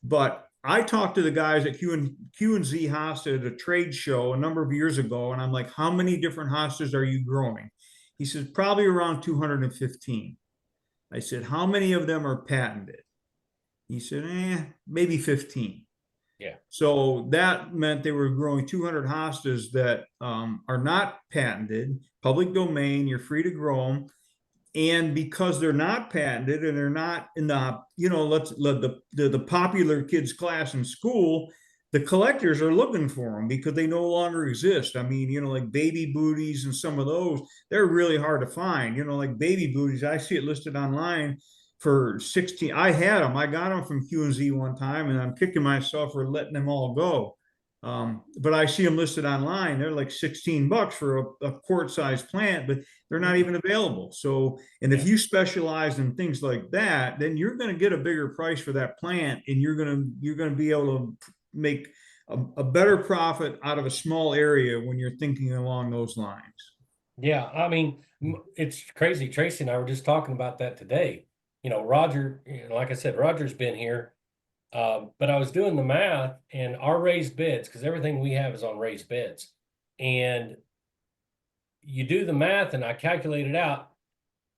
But I talked to the guys at Q&Z Hosta at a trade show a number of years ago, and I'm like, how many different hostas are you growing? He says, probably around 215. I said, how many of them are patented? He said, maybe 15. yeah. So that meant they were growing 200 hostas that are not patented, public domain, you're free to grow them. And because they're not patented and they're not in the, let's let the popular kids class in school, the collectors are looking for them because they no longer exist. I mean, like baby booties and some of those, they're really hard to find. Like baby booties, I see it listed online for 16. I had them. I got them from Q&Z one time, and I'm kicking myself for letting them all go. But I see them listed online. They're like $16 for a quart-sized plant, but they're not even available. So, and if you specialize in things like that, then you're going to get a bigger price for that plant, and you're going to be able to make a better profit out of a small area when you're thinking along those lines. Yeah, I mean, it's crazy. Tracy and I were just talking about that today. Roger, like I said, Roger's been here, but I was doing the math, and our raised beds, because everything we have is on raised beds, and you do the math, and I calculated out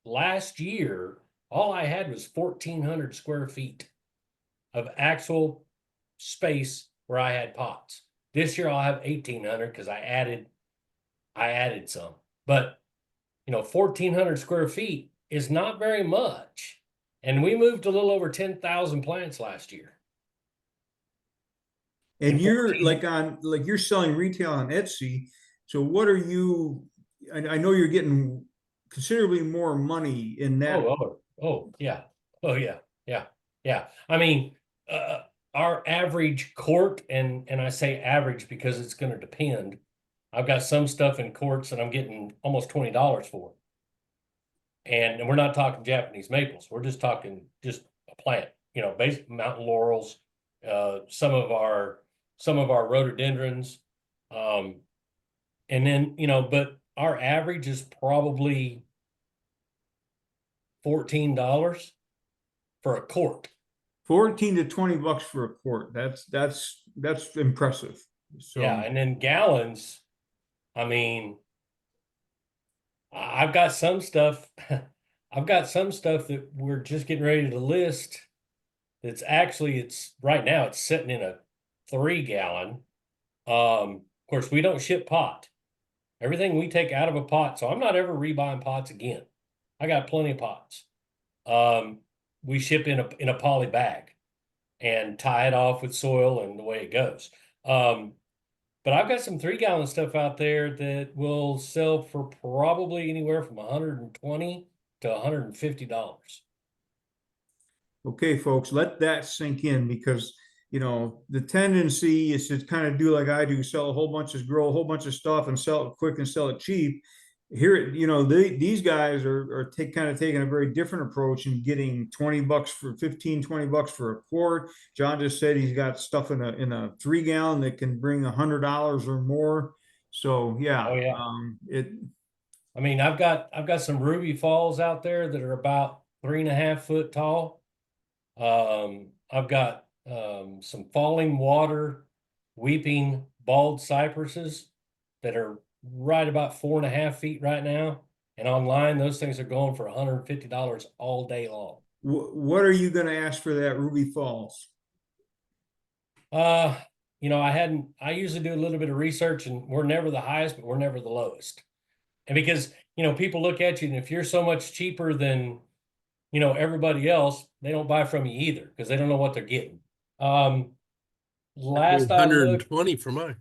last year, all I had was 1,400 square feet of actual space where I had pots. This year I'll have 1,800 because I added some. But 1,400 square feet is not very much. And we moved a little over 10,000 plants last year. And And you're 14 you're selling retail on Etsy. So what are you, I know you're getting considerably more money in that. Yeah. Oh, yeah. Yeah. Yeah. I mean, our average quart, and I say average because it's going to depend. I've got some stuff in quarts that I'm getting almost $20 for. And we're not talking Japanese maples. We're just talking just a plant, basic mountain laurels, some of our rhododendrons. And then, but our average is probably $14 for a quart. 14 to 20 bucks for a quart. That's impressive. So Yeah, and then gallons, I mean, I've got some stuff that we're just getting ready to list. It's right now it's sitting in a 3-gallon. Of course, we don't ship pot. Everything we take out of a pot, so I'm not ever rebuying pots again. I got plenty of pots. We ship in a poly bag and tie it off with soil and the way it goes. But I've got some 3-gallon stuff out there that will sell for probably anywhere from $120 to $150. Okay, folks, let that sink in because, the tendency is to kind of do like I do, grow a whole bunch of stuff and sell it quick and sell it cheap. Here, these guys are kind of taking a very different approach and getting $20 for 15, $20 for a quart. John just said he's got stuff in a 3-gallon that can bring $100 or more. So yeah, Oh yeah. I mean, I've got some Ruby Falls out there that are about 3.5 foot tall. I've got some falling water, weeping bald cypresses that are right about 4.5 feet right now. And online, those things are going for $150 all day long. What are you going to ask for that Ruby Falls? I usually do a little bit of research, and we're never the highest, but we're never the lowest. And because, people look at you, and if you're so much cheaper than, everybody else, they don't buy from you either because they don't know what they're getting. Last I looked, 120 for mine.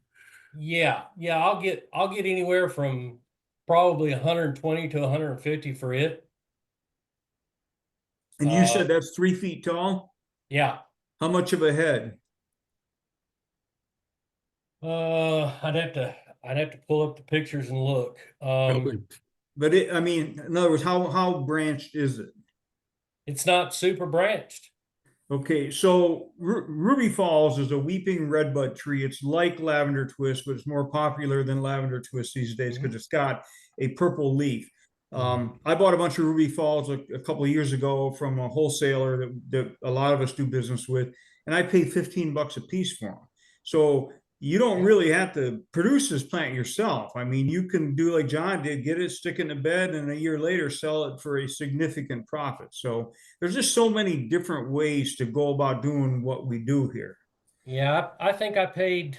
yeah, I'll get anywhere from probably 120 to 150 for it. And you said that's 3 feet tall? Yeah. How much of a head? I'd have to pull up the pictures and look. Probably. But in other words, how branched is it? It's not super branched. Okay, so Ruby Falls is a weeping redbud tree. It's like lavender twist, but it's more popular than lavender twist these days because it's got a purple leaf. I bought a bunch of Ruby Falls a couple of years ago from a wholesaler that a lot of us do business with, and I paid $15 a piece for them. So you don't really have to produce this plant yourself. I mean, you can do like John did, get it, stick it in the bed, and a year later sell it for a significant profit. So there's just so many different ways to go about doing what we do here. Yeah, I think I paid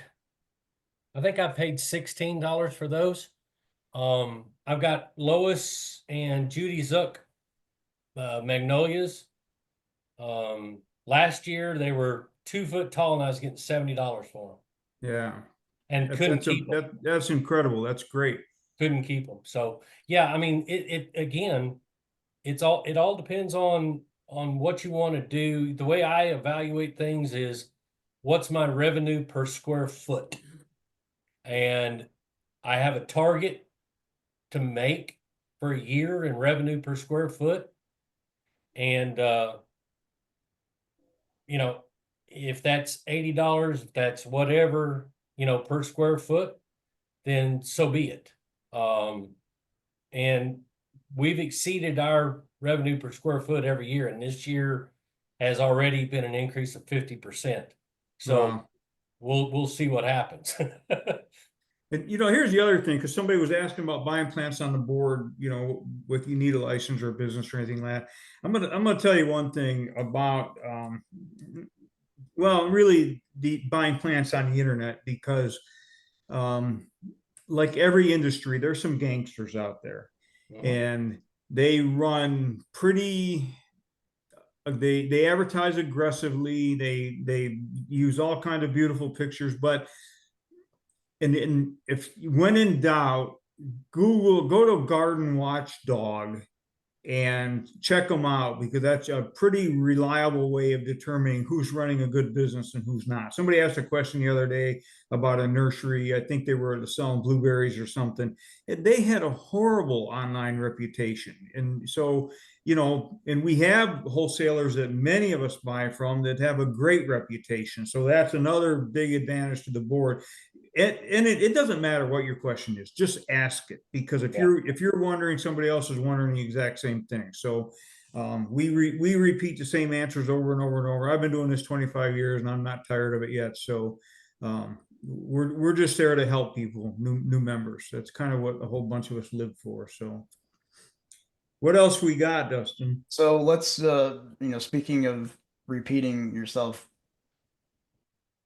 $16 for those. I've got Lois and Judy Zook magnolias. Last year they were 2 foot tall, and I was getting $70 for them. Yeah. And couldn't keep them. That's incredible. That's great. Couldn't keep them. So yeah, I mean, it all depends on what you want to do. The way I evaluate things is what's my revenue per square foot? And I have a target to make for a year in revenue per square foot. And if that's $80, if that's whatever, per square foot, then so be it. And we've exceeded our revenue per square foot every year, and this year has already been an increase of 50%. So we'll see what happens. And here's the other thing, because somebody was asking about buying plants on the board, if you need a license or a business or anything like that. I'm gonna tell you one thing about really the buying plants on the internet, because like every industry, there's some gangsters out there. And they run they advertise aggressively, they use all kinds of beautiful pictures, but and if when in doubt, go to Garden Watchdog and check them out, because that's a pretty reliable way of determining who's running a good business and who's not. Somebody asked a question the other day about a nursery. I think they were selling blueberries or something. They had a horrible online reputation. And so, and we have wholesalers that many of us buy from that have a great reputation. So that's another big advantage to the board. It doesn't matter what your question is, just ask it, because if you're wondering, somebody else is wondering the exact same thing. So we repeat the same answers over and over and over. I've been doing this 25 years and I'm not tired of it yet. So we're just there to help people, new members. That's kind of what a whole bunch of us live for. So what else we got, Dustin? So let's speaking of repeating yourself,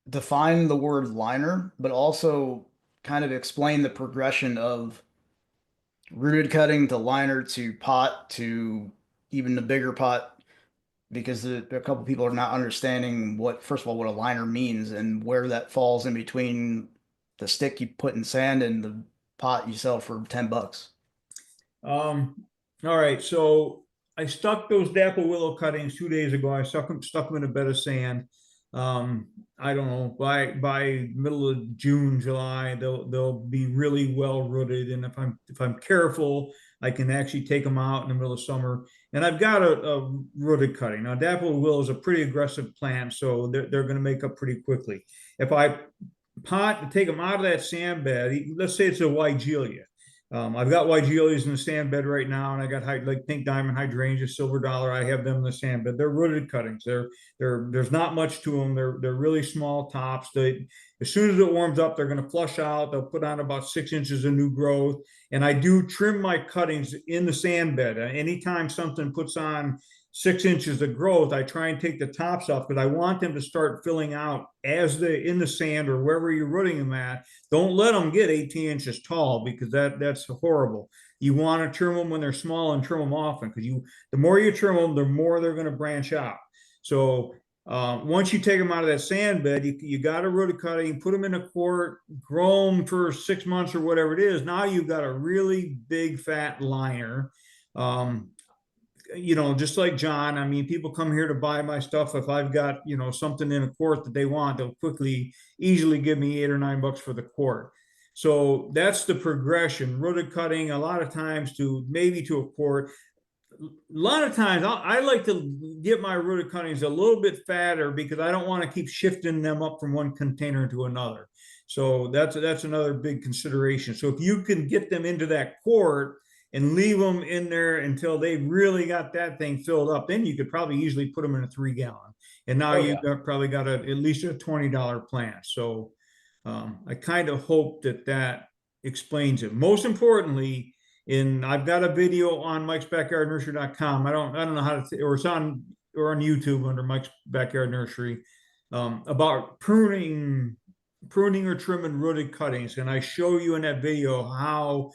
define the word liner, but also kind of explain the progression of rooted cutting to liner to pot to even the bigger pot, because a couple people are not understanding what, first of all, what a liner means and where that falls in between the stick you put in sand and the pot you sell for $10. All right, so I stuck those dapple willow cuttings 2 days ago. I stuck them in a bed of sand. I don't know, by middle of June, July, they'll be really well rooted. And if I'm careful, I can actually take them out in the middle of summer. And I've got a rooted cutting. Now, dapple willow is a pretty aggressive plant, so they're going to make up pretty quickly. If I take them out of that sand bed, let's say it's a Weigelia. I've got Weigelias in the sand bed right now, and I got like pink diamond, hydrangea, silver dollar. I have them in the sand bed. They're rooted cuttings. There's not much to them. They're really small tops. As soon as it warms up, they're going to flush out. They'll put on about 6 inches of new growth. And I do trim my cuttings in the sand bed. Anytime something puts on 6 inches of growth, I try and take the tops off because I want them to start filling out as they're in the sand or wherever you're rooting them at. Don't let them get 18 inches tall because that's horrible. You want to trim them when they're small and trim them often because the more you trim them, the more they're going to branch out. So once you take them out of that sand bed, you got a rooted cutting, put them in a quart, grow them for 6 months or whatever it is. Now you've got a really big fat liner. Just like John, I mean, people come here to buy my stuff. If I've got, something in a quart that they want, they'll easily give me $8 or $9 for the quart. So that's the progression. Rooted cutting, a lot of times to a quart. A lot of times I like to get my rooted cuttings a little bit fatter because I don't want to keep shifting them up from one container to another. So that's another big consideration. So if you can get them into that quart and leave them in there until they really got that thing filled up, then you could probably easily put them in a 3-gallon. And now you've probably got at least a $20 plant. So I kind of hope that explains it. Most importantly, I've got a video on mikesbackyardnursery.com. I don't know how to, or it's on YouTube under Mike's Backyard Nursery, about pruning or trimming rooted cuttings. And I show you in that video how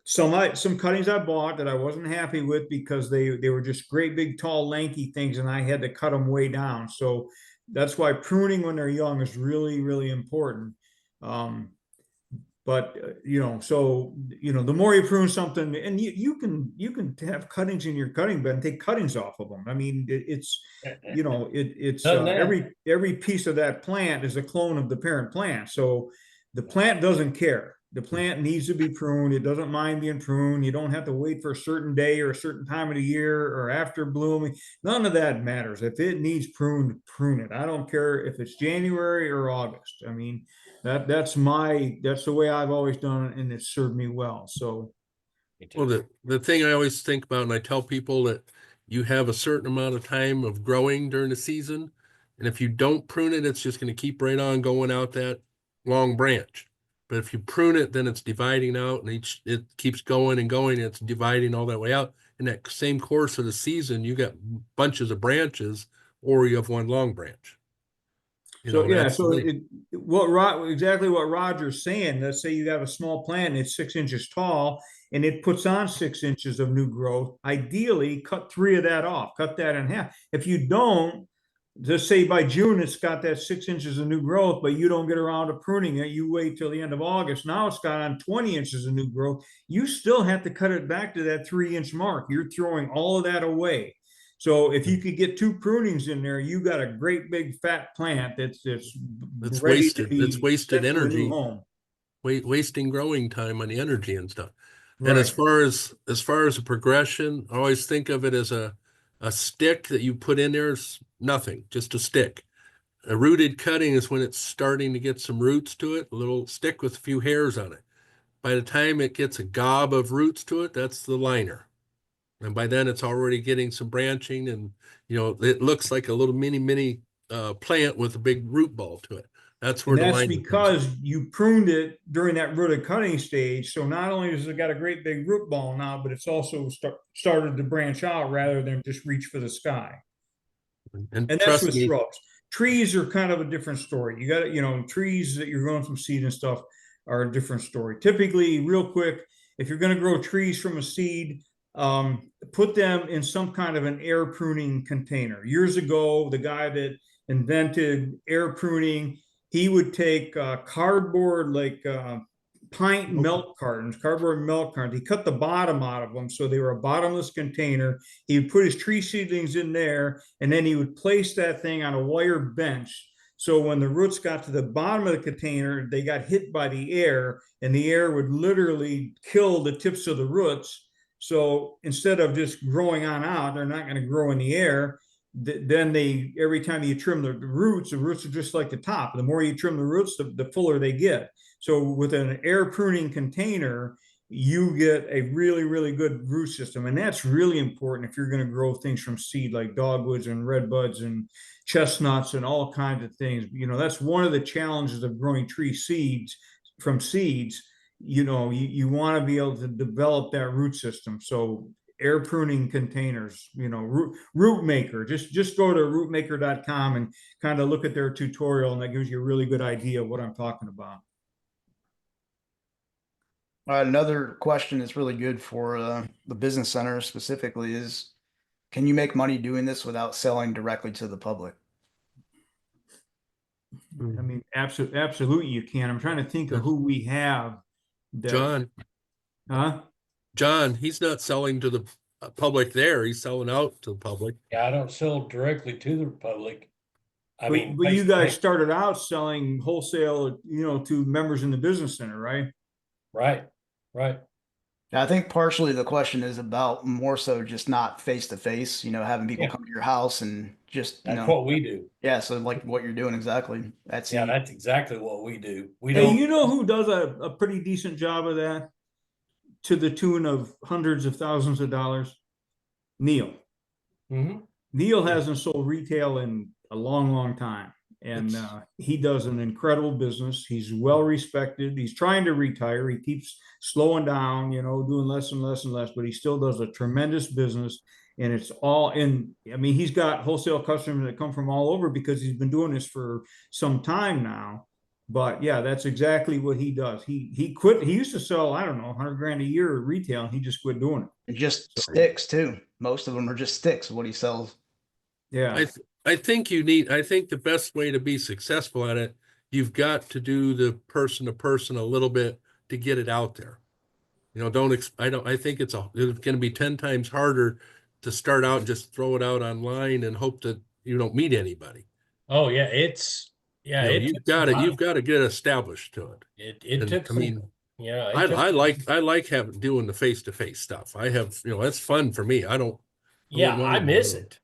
some cuttings I bought that I wasn't happy with because they were just great big tall lanky things and I had to cut them way down. So that's why pruning when they're young is really, really important. But the more you prune something, and you can have cuttings in your cutting bed and take cuttings off of them. I mean, it's every piece of that plant is a clone of the parent plant. So the plant doesn't care. The plant needs to be pruned. It doesn't mind being pruned. You don't have to wait for a certain day or a certain time of the year or after blooming. None of that matters. If it needs pruned, prune it. I don't care if it's January or August. I mean, that's the way I've always done it, and it's served me well. So, well, the thing I always think about, and I tell people that you have a certain amount of time of growing during the season, and if you don't prune it, it's just going to keep right on going out that long branch. But if you prune it, then it's dividing out, and it keeps going and going, and it's dividing all that way out. In that same course of the season, you got bunches of branches, or you have one long branch. Exactly what Roger's saying. Let's say you have a small plant and it's 6 inches tall and it puts on 6 inches of new growth. Ideally, cut 3 of that off, cut that in half. If you don't, just say by June it's got that 6 inches of new growth, but you don't get around to pruning it, you wait till the end of August. Now it's got on 20 inches of new growth. You still have to cut it back to that 3-inch mark. You're throwing all of that away. So if you could get 2 prunings in there, you got a great big fat plant that's wasted. It's wasted energy, wasting growing time on the energy and stuff. Right. And as far as a progression, I always think of it as a stick that you put in there is nothing, just a stick. A rooted cutting is when it's starting to get some roots to it, a little stick with a few hairs on it. By the time it gets a gob of roots to it, that's the liner. And by then it's already getting some branching, and it looks like a little mini plant with a big root ball to it. That's where that's because you pruned it during that rooted cutting stage. So not only has it got a great big root ball now, but it's also started to branch out rather than just reach for the sky. And that's with shrubs. Trees are kind of a different story. You got trees that you're growing from seed and stuff are a different story. Typically, real quick, if you're going to grow trees from a seed, put them in some kind of an air pruning container. Years ago, the guy that invented air pruning, he would take cardboard, like pint milk cartons, cardboard milk cartons. He cut the bottom out of them so they were a bottomless container. He would put his tree seedlings in there, and then he would place that thing on a wire bench. So when the roots got to the bottom of the container, they got hit by the air, and the air would literally kill the tips of the roots. So instead of just growing on out, they're not going to grow in the air. Then every time you trim the roots are just like the top. The more you trim the roots, the fuller they get. So with an air pruning container, you get a really, really good root system. And that's really important if you're going to grow things from seed, like dogwoods and redbuds and chestnuts and all kinds of things. That's one of the challenges of growing tree seeds from seeds. You want to be able to develop that root system. So air pruning containers, root maker, just go to rootmaker.com and kind of look at their tutorial, and that gives you a really good idea of what I'm talking about. All right, another question that's really good for the business center specifically is, can you make money doing this without selling directly to the public? I mean, absolutely you can. I'm trying to think of who we have. John, he's not selling to the public there. He's selling out to the public. Yeah, I don't sell directly to the public. But you guys started out selling wholesale, to members in the business center, right? Right. I think partially the question is about more so just not face to face, having people come to your house and just, That's what we do. Yeah, so like what you're doing exactly. That's exactly what we do. We Hey, don't. you know who does a pretty decent job of that, to the tune of hundreds of thousands of dollars? Neil. Mm-hmm. Neil hasn't sold retail in a long, long time. And he does an incredible business. He's well respected. He's trying to retire. He keeps slowing down, doing less and less and less, but he still does a tremendous business. And it's all in. I mean, he's got wholesale customers that come from all over because he's been doing this for some time now. But yeah, that's exactly what he does. He quit. He used to sell, I don't know, 100 grand a year at retail, and he just quit doing it. It just sticks too. Most of them are just sticks, what he sells. Yeah. I think the best way to be successful at it, you've got to do the person to person a little bit to get it out there. I think it's going to be 10 times harder to start out and just throw it out online and hope that you don't meet anybody. Oh yeah, you've got to get established to it. It took. I like doing the face to face stuff. I have, that's fun for me. I don't. Yeah, I miss it.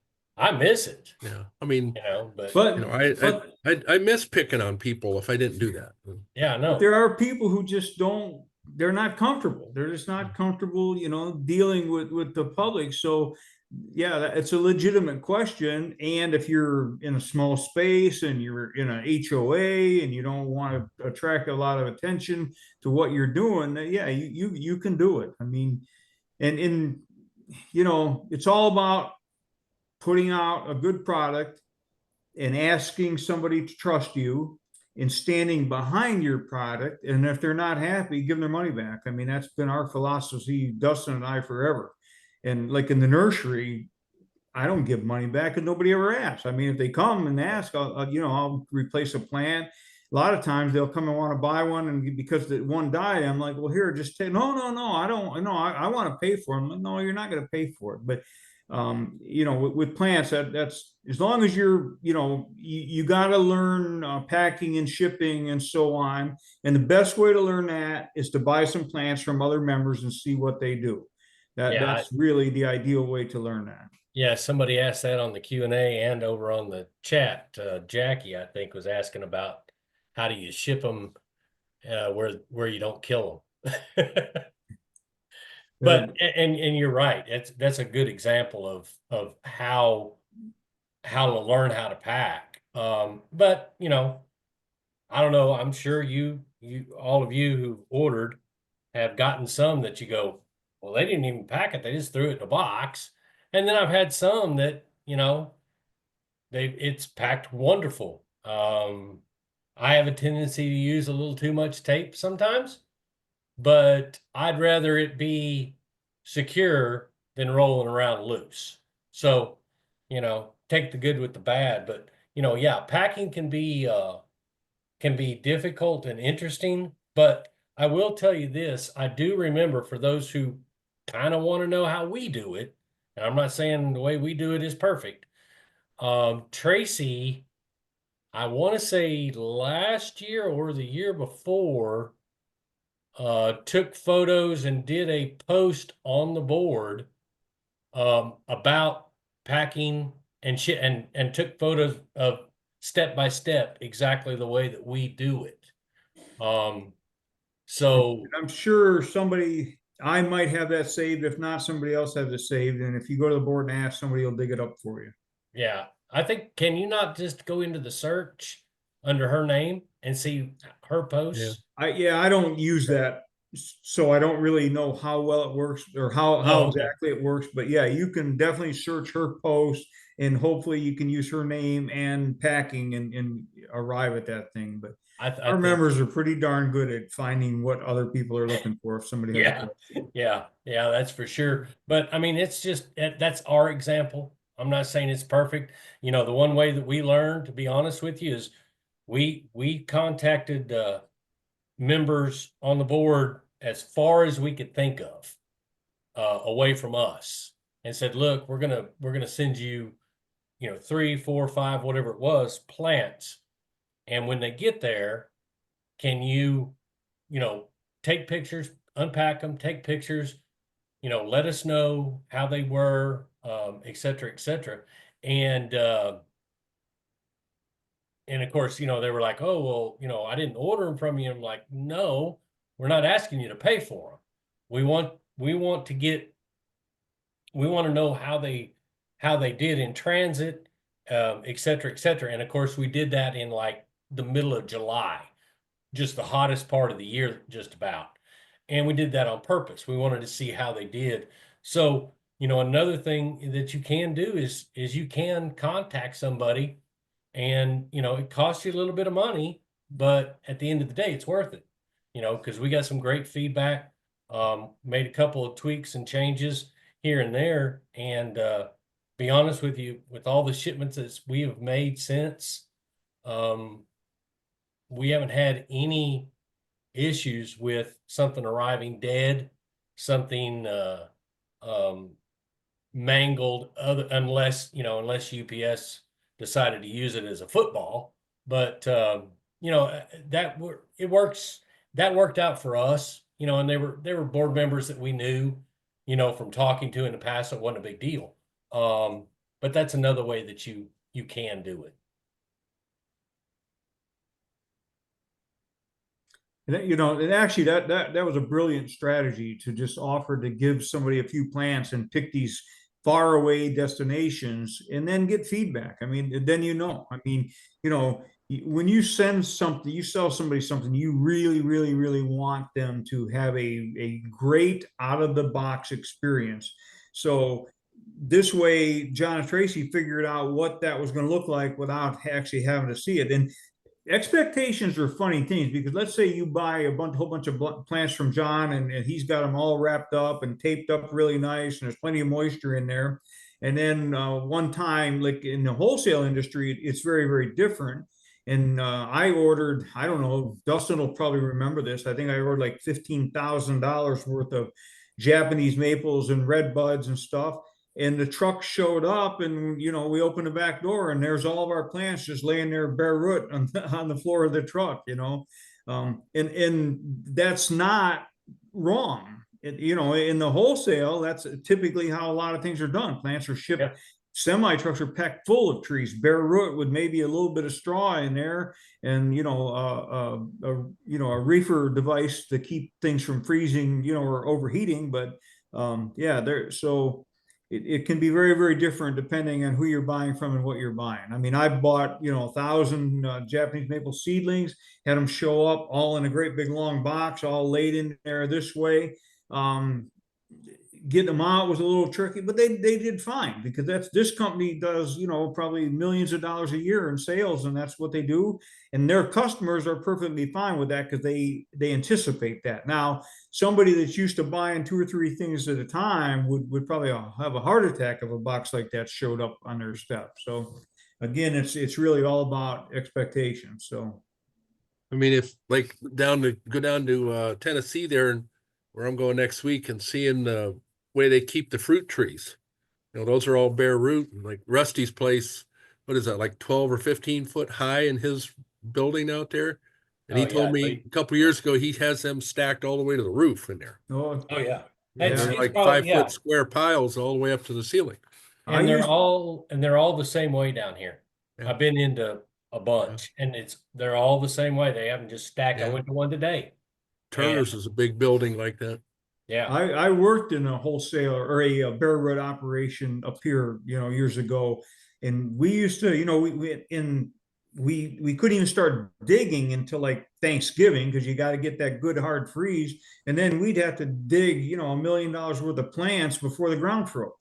Yeah, I mean, I miss picking on people if I didn't do that. Yeah, no. There are people who just they're not comfortable. They're just not comfortable, dealing with the public. So yeah, it's a legitimate question. And if you're in a small space and you're in an HOA and you don't want to attract a lot of attention to what you're doing, yeah, you can do it. I mean, and it's all about putting out a good product and asking somebody to trust you and standing behind your product. And if they're not happy, give them their money back. I mean, that's been our philosophy, Dustin and I, forever. And like in the nursery, I don't give money back because nobody ever asks. I mean, if they come and ask, I'll replace a plant. A lot of times they'll come and want to buy one, and because the one died, I'm like, well, here, just take. No, I don't. No, I want to pay for them. Like, no, you're not going to pay for it. But with plants, that's as long as you're, you got to learn packing and shipping and so on. And the best way to learn that is to buy some plants from other members and see what they do. That's really the ideal way to learn that. Yeah, somebody asked that on the Q&A and over on the chat. Jackie, I think, was asking about how do you ship them where you don't kill them. But and you're right. That's a good example of how to learn how to pack. But I don't know. I'm sure you all of you who ordered have gotten some that you go, well, they didn't even pack it. They just threw it in a box. And then I've had some that it's packed wonderful. I have a tendency to use a little too much tape sometimes. but I'd rather it be secure than rolling around loose. So, take the good with the bad, but yeah, packing can be difficult and interesting, but I will tell you this, I do remember for those who kind of want to know how we do it, and I'm not saying the way we do it is perfect. Tracy, I want to say last year or the year before, took photos and did a post on the board about packing and shit, and took photos of step by step exactly the way that we do it. So I'm sure I might have that saved. If not, somebody else has it saved. And if you go to the board and ask, somebody will dig it up for you. yeah, I think, can you not just go into the search under her name and see her posts? I don't use that, so I don't really know how well it works or how Oh, okay. exactly it works. But yeah, you can definitely search her post, and hopefully you can use her name and packing and arrive at that thing. But I our think, members are pretty darn good at finding what other people are looking for. If somebody has a yeah, yeah, that's for sure. But I mean, it's just that's our example. I'm not saying it's perfect. The one way that we learned, to be honest with you, is we contacted members on the board as far as we could think of, away from us, and said, look, we're gonna send you, 3, 4, 5, whatever it was, plants. And when they get there, can you, take pictures, unpack them, take pictures, let us know how they were, et cetera, et cetera. And of course, they were like, oh, well, I didn't order them from you. I'm like, no, we're not asking you to pay for them. We want to know how they did in transit, et cetera, et cetera. And of course, we did that in like the middle of July, just the hottest part of the year, just about. And we did that on purpose. We wanted to see how they did. So, another thing that you can do is you can contact somebody, and it costs you a little bit of money, but at the end of the day, it's worth it. Because we got some great feedback, made a couple of tweaks and changes here and there, and be honest with you, with all the shipments that we have made since, we haven't had any issues with something arriving dead, something mangled, unless UPS decided to use it as a football. But it works. That worked out for us, and they were board members that we knew, from talking to in the past. It wasn't a big deal. But that's another way that you can do it. And actually that was a brilliant strategy to just offer to give somebody a few plants and pick these far away destinations and then get feedback. I mean, then I mean, when you send something, you sell somebody something, you really, really, really want them to have a great out of the box experience. So this way, John and Tracy figured out what that was going to look like without actually having to see it. And expectations are funny things, because let's say you buy whole bunch of plants from John, and he's got them all wrapped up and taped up really nice, and there's plenty of moisture in there. And then one time, like in the wholesale industry, it's very, very different. And I ordered, I don't know, Dustin will probably remember this. I think I ordered like $15,000 worth of Japanese maples and red buds and stuff. And the truck showed up, and we opened the back door, and there's all of our plants just laying there bare root on the floor of the truck. And that's not wrong. In the wholesale, that's typically how a lot of things are done. Plants are shipped. Yeah. Semi trucks are packed full of trees, bare root with maybe a little bit of straw in there, and a reefer device to keep things from freezing, or overheating. But so it can be very, very different depending on who you're buying from and what you're buying. I mean, I bought 1,000 Japanese maple seedlings, had them show up all in a great big long box, all laid in there this way. getting them out was a little tricky, but they did fine because this company does, probably millions of dollars a year in sales, and that's what they do. And their customers are perfectly fine with that because they anticipate that. Now, somebody that's used to buying 2 or 3 things at a time would probably have a heart attack if a box like that showed up on their step. So again, it's really all about expectations. So I mean, if like go down to Tennessee there, and where I'm going next week, and seeing the way they keep the fruit trees. Those are all bare root, and like Rusty's place, what is that, like 12 or 15 foot high in his building out there? And he Oh, told yeah, me a couple years ago he has them stacked all the way to the roof in there. oh, Oh, yeah. And It's- they're it's like probably- 5 foot square piles all the way up to the ceiling. I And they're used- all the same way down here. Yeah. I've been into a bunch, and they're all the same way. They haven't just stacked. I Yeah. went to one today. Turner's is a big building like that. Yeah. I worked in a wholesaler or a bare root operation up here, years ago, and we used to, we couldn't even start digging until like Thanksgiving because you got to get that good hard freeze, and then we'd have to dig, $1 million worth of plants before the ground froze,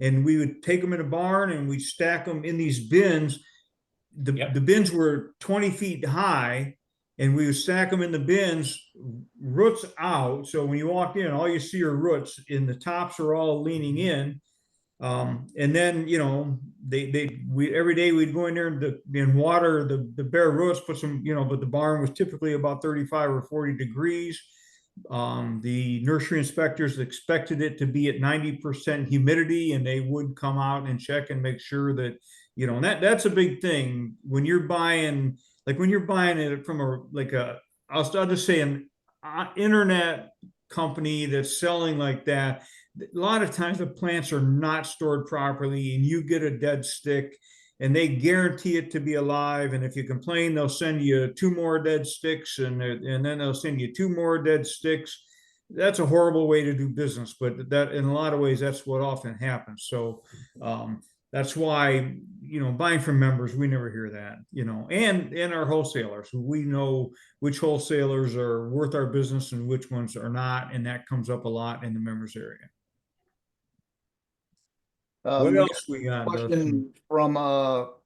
and we would take them in a barn and we'd stack them in these bins. The bins were 20 feet high, and we would stack them in the bins, roots out. So when you walk in, all you see are roots, and the tops are all leaning in. And then we every day we'd go in there and water the bare roots, put some, but the barn was typically about 35 or 40 degrees. The nursery inspectors expected it to be at 90% humidity, and they would come out and check and make sure that, and that's a big thing when you're buying. Like when you're buying it from I'll just say an internet company that's selling like that, a lot of times the plants are not stored properly, and you get a dead stick, and they guarantee it to be alive. And if you complain, they'll send you 2 more dead sticks, and then they'll send you 2 more dead sticks. That's a horrible way to do business, but that in a lot of ways, that's what often happens. So, that's why, buying from members, we never hear that, and our wholesalers, we know which wholesalers are worth our business and which ones are not. And that comes up a lot in the members area. What else we got? Question from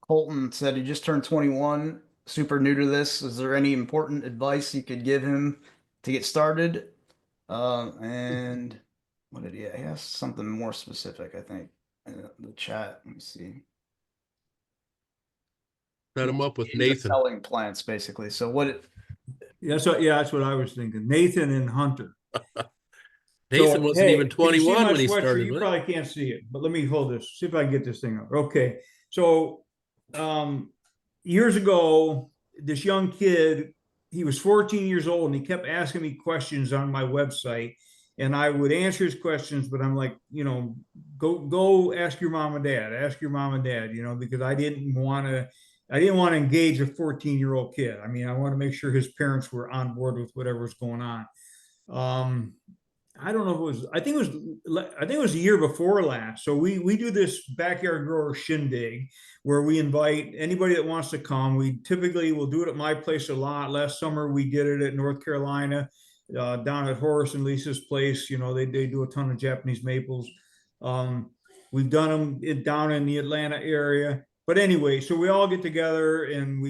Colton said he just turned 21, super new to this. Is there any important advice you could give him to get started? And what did he ask? Something more specific, I think, in the chat. Let me see. Set him up with Into Nathan. selling plants, basically. So That's what I was thinking. Nathan and Hunter. Nathan So, wasn't hey, even can you see 21 my when he sweatshirt? started. You was he? probably can't see it, but let me hold this. See if I can get this thing up. Okay. So, years ago, this young kid, he was 14 years old, and he kept asking me questions on my website, and I would answer his questions, but I'm like, go ask your mom and dad, because I didn't want to engage a 14-year-old kid. I mean, I want to make sure his parents were on board with whatever was going on. I don't know if it was, I think it was the year before last. So we do this backyard grower shindig where we invite anybody that wants to come. We typically will do it at my place a lot. Last summer we did it at North Carolina, down at Horace and Lisa's place. They do a ton of Japanese maples. We've done them down in the Atlanta area. But anyway, so we all get together and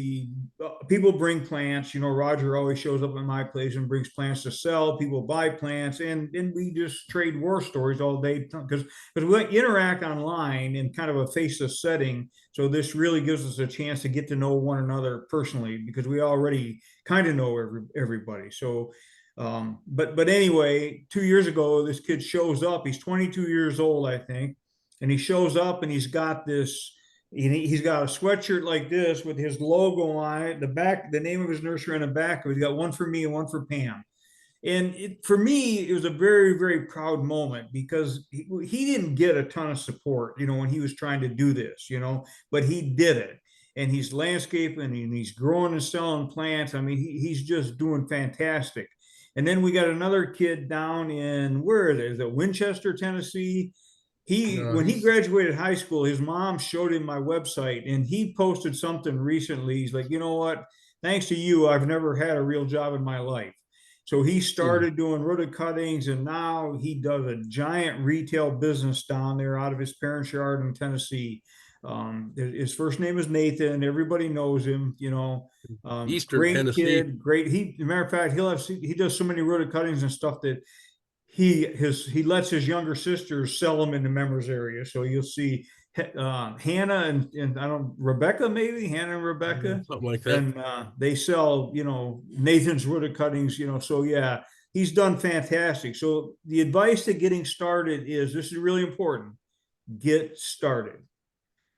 people bring plants. Roger always shows up at my place and brings plants to sell. People buy plants, and we just trade war stories all day because we interact online in kind of a faceless setting. So this really gives us a chance to get to know one another personally because we already kind of know everybody. So, but anyway, 2 years ago, this kid shows up. He's 22 years old, I think, and he shows up and he's got this. He's got a sweatshirt like this with his logo on it, the back, the name of his nursery on the back. He's got one for me and one for Pam. And for me, it was a very, very proud moment because he didn't get a ton of support, when he was trying to do this, but he did it. And he's landscaping and he's growing and selling plants. I mean, he's just doing fantastic. And then we got another kid down in, where is it, Winchester, Tennessee. When he graduated high school, his mom showed him my website, and he posted something recently. He's like, you know what? Thanks to you, I've never had a real job in my life. So he started doing rooted cuttings, and now he does a giant retail business down there out of his parents' yard in Tennessee. His first name is Nathan. Everybody knows him, you know. Eastern Great Tennessee. kid, great. He, as a matter of fact, he does so many rooted cuttings and stuff that he lets his younger sisters sell them in the members area. So you'll see Hannah and I don't Rebecca, maybe Hannah and Rebecca, Something like that. and they sell, you know, Nathan's rooted cuttings, you know. So yeah, he's done fantastic. So the advice to getting started is, this is really important: get started.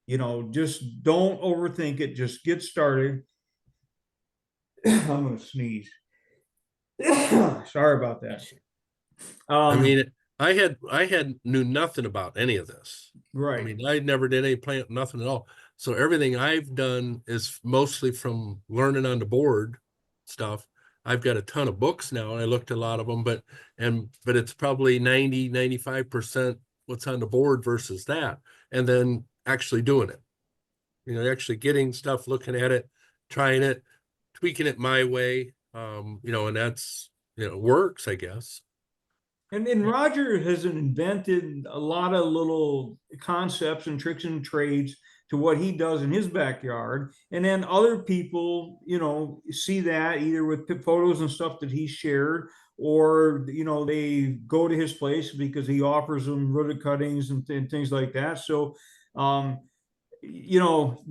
You know, just don't overthink it. Just get started. I'm gonna sneeze. Sorry about that. I mean, I had knew nothing about any of this. I right. mean, I never did any plant, nothing at all. So everything I've done is mostly from learning on the board stuff. I've got a ton of books now, and I looked at a lot of them, but it's probably 95% what's on the board versus that. And then actually doing it, you know, actually getting stuff, looking at it, trying it, tweaking it my way. You know, and that's, you know, works, I guess. And Roger has invented a lot of little concepts and tricks and trades to what he does in his backyard. And then other people, you know, see that either with photos and stuff that he shared, or, you know, they go to his place because he offers them rooted cuttings and things like that. So, you know,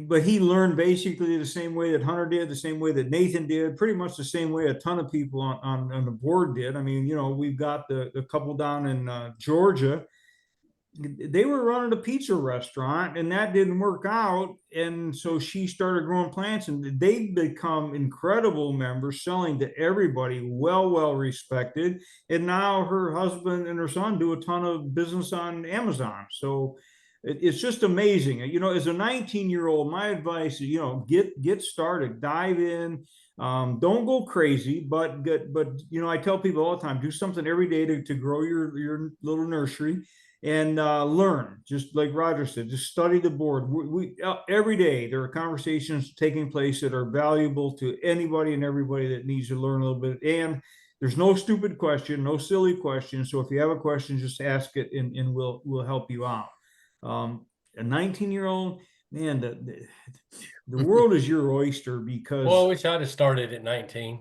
but he learned basically the same way that Hunter did, the same way that Nathan did, pretty much the same way a ton of people on the board did. I mean, you know, we've got the couple down in Georgia. They were running a pizza restaurant, and that didn't work out. And so she started growing plants, and they become incredible members, selling to everybody, well respected. And now her husband and her son do a ton of business on Amazon. So it's just amazing. You know, as a 19-year-old, my advice is, you know, get started, dive in. Don't go crazy, but you know, I tell people all the time, do something every day to grow your little nursery, and learn. Just like Roger said, just study the board. We every day there are conversations taking place that are valuable to anybody and everybody that needs to learn a little bit. And there's no stupid question, no silly question. So if you have a question, just ask it, and we'll help you out. A 19-year-old, man, the world is your oyster, because Well, I wish I'd have started at 19.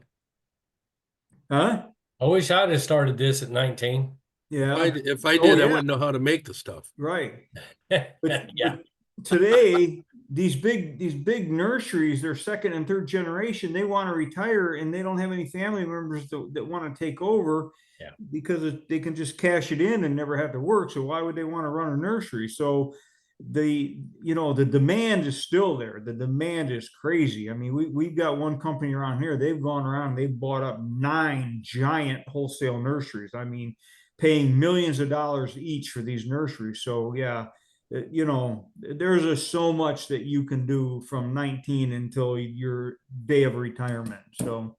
huh? I wish I'd have started this at 19. Yeah, If I Oh, did, I yeah. wouldn't know how to make the stuff. right. Yeah. But today, these big nurseries, they're second and third generation, they want to retire, and they don't have any family members that want to take over. Yeah. Because they can just cash it in and never have to work. So why would they want to run a nursery? So the demand is still there. The demand is crazy. I mean, we've got one company around here, they've gone around, they've bought up 9 giant wholesale nurseries. I mean, paying millions of dollars each for these nurseries. So yeah, you know, there's so much that you can do from 19 until your day of retirement. So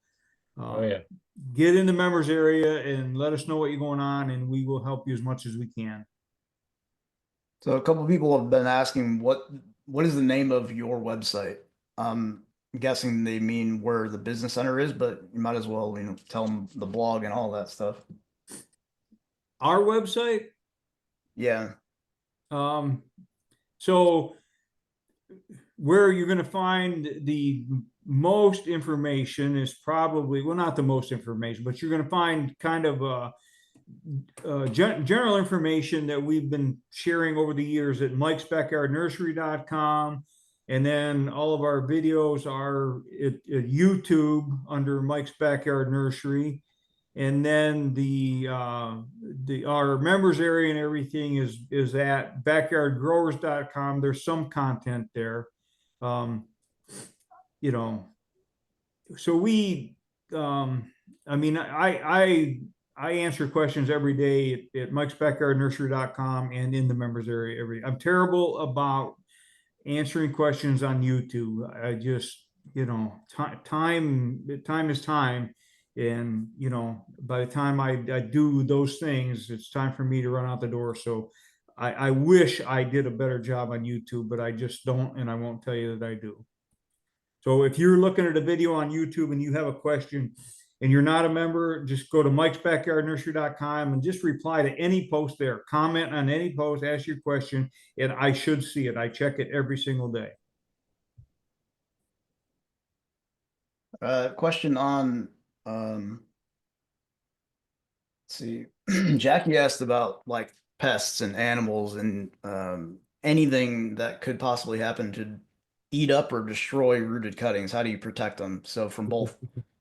Oh yeah. get in the members area and let us know what you're going on, and we will help you as much as we can. So a couple of people have been asking what is the name of your website? I'm guessing they mean where the business center is, but you might as well, you know, tell them the blog and all that stuff. Our website, Yeah. so where you're going to find the most information is probably, well, not the most information, but you're going to find kind of general information that we've been sharing over the years at mikesbackyardnursery.com. And then all of our videos are at YouTube under Mike's Backyard Nursery. And then our members area and everything is at backyardgrowers.com. There's some content there. You know, so we, I mean, I answer questions every day at mikesbackyardnursery.com and in the members area I'm terrible about answering questions on YouTube. I just, you know, time is time. And, you know, by the time I do those things, it's time for me to run out the door. So I wish I did a better job on YouTube, but I just don't, and I won't tell you that I do. So if you're looking at a video on YouTube and you have a question, and you're not a member, just go to mikesbackyardnursery.com and just reply to any post there. Comment on any post, ask your question, and I should see it. I check it every single day. Question on, let's see, Jackie asked about like pests and animals and anything that could possibly happen to eat up or destroy rooted cuttings. How do you protect them? So from both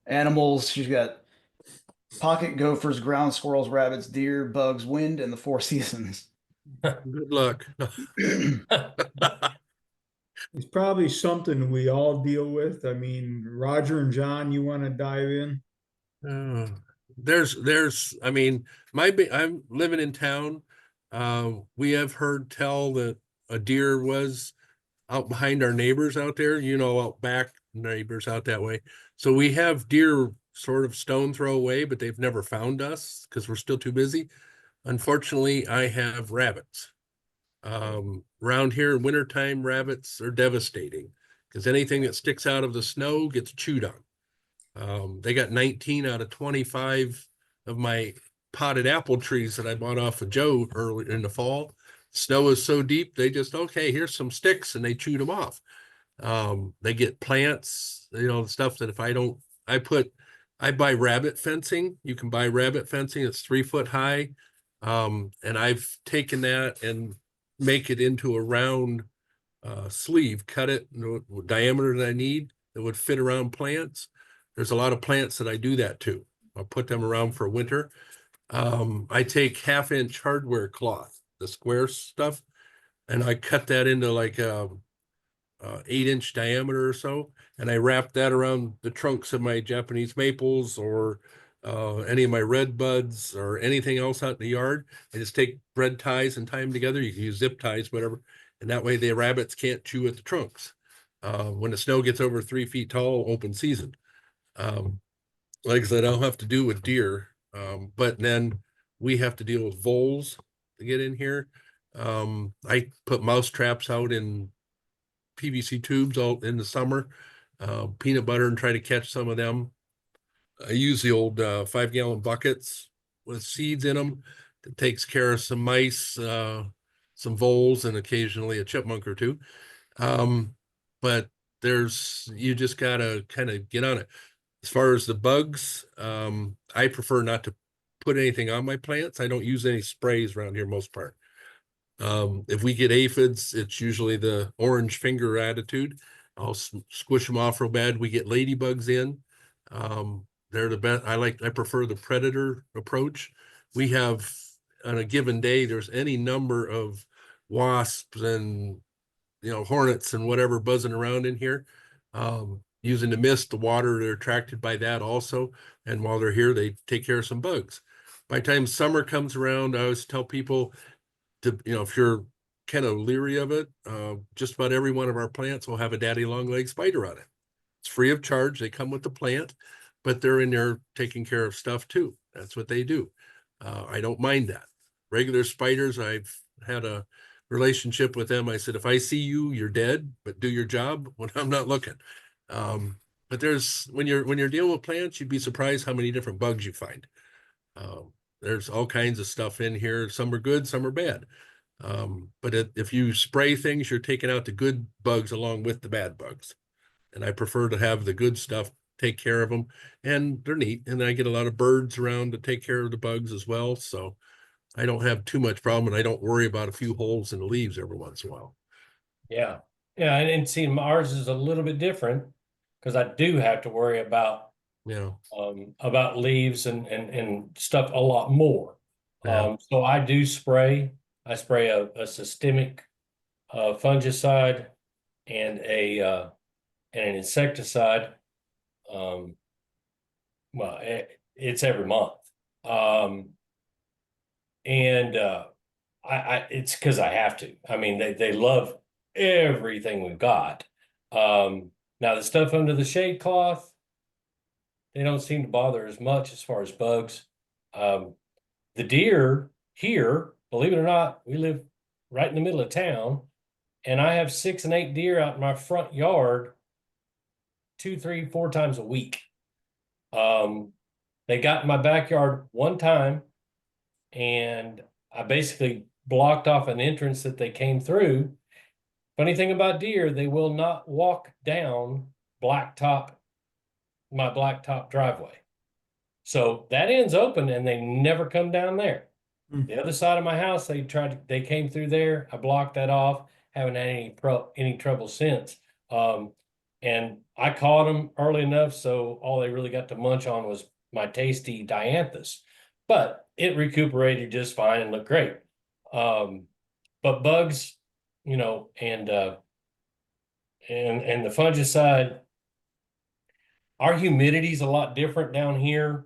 animals, she's got pocket gophers, ground squirrels, rabbits, deer, bugs, wind, and the four seasons. Good luck. It's probably something we all deal with. I mean, Roger and John, you want to dive in? I mean, I'm living in town. We have heard tell that a deer was out behind our neighbors out there, out back neighbors out that way. So we have deer sort of stone throw away, but they've never found us because we're still too busy. Unfortunately, I have rabbits. Around here in wintertime, rabbits are devastating because anything that sticks out of the snow gets chewed on. They got 19 out of 25 of my potted apple trees that I bought off of Joe early in the fall. Snow is so deep, they just, okay, here's some sticks, and they chewed them off. They get plants, stuff that I buy rabbit fencing. You can buy rabbit fencing. It's 3 foot high. And I've taken that and make it into a round sleeve, cut it the diameter that I need that would fit around plants. There's a lot of plants that I do that to. I'll put them around for winter. I take 1/2-inch hardware cloth, the square stuff, and I cut that into like 8-inch diameter or so, and I wrap that around the trunks of my Japanese maples or any of my red buds or anything else out in the yard. I just take thread ties and tie them together. You can use zip ties, whatever, and that way the rabbits can't chew at the trunks. When the snow gets over 3 feet tall, open season. Like I said, I don't have to do with deer, but then we have to deal with voles to get in here. I put mouse traps out in PVC tubes all in the summer, peanut butter, and try to catch some of them. I use the old 5-gallon buckets with seeds in them that takes care of some mice, some voles, and occasionally a chipmunk or two. But you just gotta kind of get on it. As far as the bugs, I prefer not to put anything on my plants. I don't use any sprays around here most part. If we get aphids, it's usually the orange finger attitude. I'll squish them off real bad. We get ladybugs in. They're the best. I prefer the predator approach. We have on a given day, there's any number of wasps and hornets and whatever buzzing around in here. Using the mist, the water, they're attracted by that also. And while they're here, they take care of some bugs. By the time summer comes around, I always tell people to, if you're kind of leery of it, just about every one of our plants will have a daddy long leg spider on it. It's free of charge. They come with the plant, but they're in there taking care of stuff too. That's what they do. I don't mind that. Regular spiders, I've had a relationship with them. I said, if I see you, you're dead, but do your job when I'm not looking. But when you're dealing with plants, you'd be surprised how many different bugs you find. There's all kinds of stuff in here. Some are good, some are bad. But if you spray things, you're taking out the good bugs along with the bad bugs. And I prefer to have the good stuff take care of them, and they're neat. And I get a lot of birds around to take care of the bugs as well. So I don't have too much problem, and I don't worry about a few holes in the leaves every once in a while. Yeah. Yeah. And see, ours is a little bit different because I do have to worry about leaves and stuff a lot more. Yeah. So I do spray. I spray a systemic fungicide and an insecticide. Well, it's every month. It's because I have to. I mean, they love everything we've got. Now the stuff under the shade cloth, they don't seem to bother as much as far as bugs. The deer here, believe it or not, we live right in the middle of town, and I have 6 and 8 deer out in my front yard 2, 3, 4 times a week. They got in my backyard one time, and I basically blocked off an entrance that they came through. Funny thing about deer, they will not walk down blacktop, my blacktop driveway. So that end's open and they never come down there. Hmm. The other side of my house, they came through there. I blocked that off. Haven't had any trouble since. And I caught them early enough, so all they really got to munch on was my tasty dianthus. But it recuperated just fine and looked great. But bugs, you know, and the fungicide, our humidity is a lot different down here.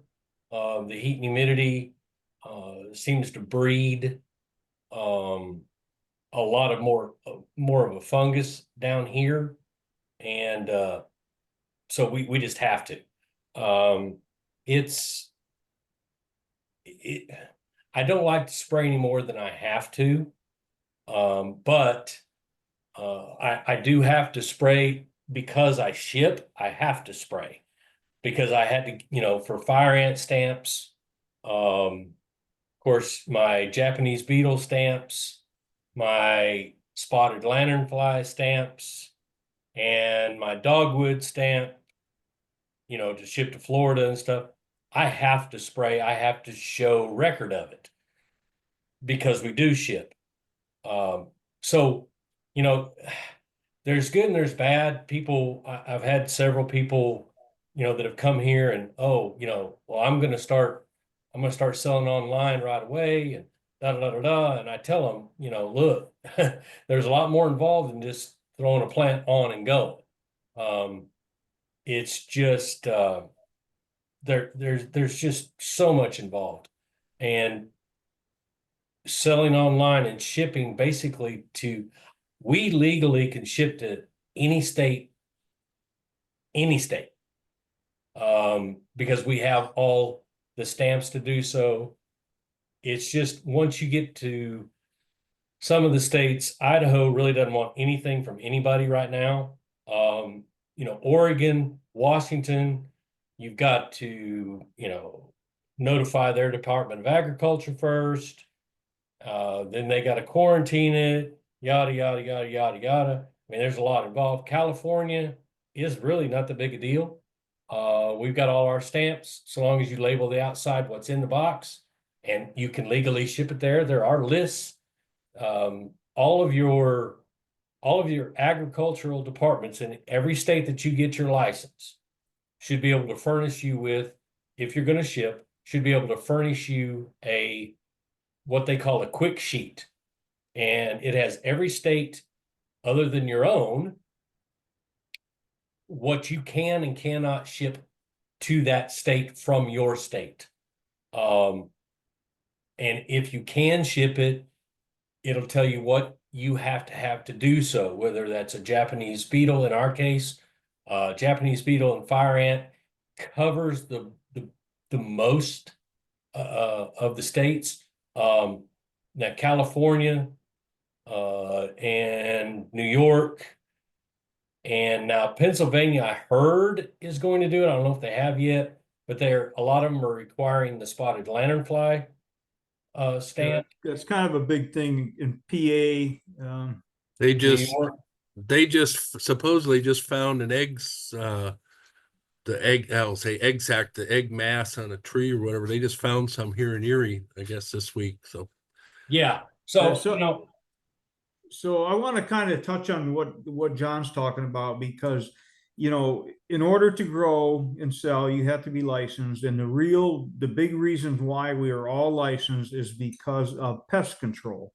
The heat and humidity seems to breed a lot of more of a fungus down here, and so we just have to. I don't like to spray any more than I have to, but I do have to spray because I ship. I have to spray because I had to, you know, for fire ant stamps, of course, my Japanese beetle stamps, my spotted lanternfly stamps, and my dogwood stamp, you know, to ship to Florida and stuff. I have to spray. I have to show record of it because we do ship. So, you know, there's good and there's bad. People, I've had several people, you know, that have come here and, oh, you know, well, I'm going to start selling online right away and da da da da. And I tell them, you know, look, there's a lot more involved than just throwing a plant on and going. It's just there's just so much involved, and selling online and shipping basically we legally can ship to any state, because we have all the stamps to do so. It's just once you get to some of the states, Idaho really doesn't want anything from anybody right now. You know, Oregon, Washington, you've got to, you know, notify their Department of Agriculture first. Then they got to quarantine it, yada, yada, yada, yada, yada. I mean, there's a lot involved. California is really not that big a deal. We've got all our stamps, so long as you label the outside what's in the box, and you can legally ship it there. There are lists. All of your agricultural departments in every state that you get your license should be able to furnish you with, if you're going to ship, should be able to furnish you what they call a quick sheet. And it has every state other than your own, what you can and cannot ship to that state from your state. And if you can ship it, it'll tell you what you have to do so, whether that's a Japanese beetle in our case. Japanese beetle and fire ant covers the most of the states. Now California and New York and now Pennsylvania, I heard, is going to do it. I don't know if they have yet, but a lot of them are requiring the spotted lanternfly stamp. That's kind of a big thing in PA. They New just York. supposedly just found an egg sac, the egg mass on a tree or whatever. They just found some here in Erie, I guess, this week. So Yeah. So, So- you know, So I want to kind of touch on what John's talking about, because, you know, in order to grow and sell, you have to be licensed. And the big reasons why we are all licensed is because of pest control.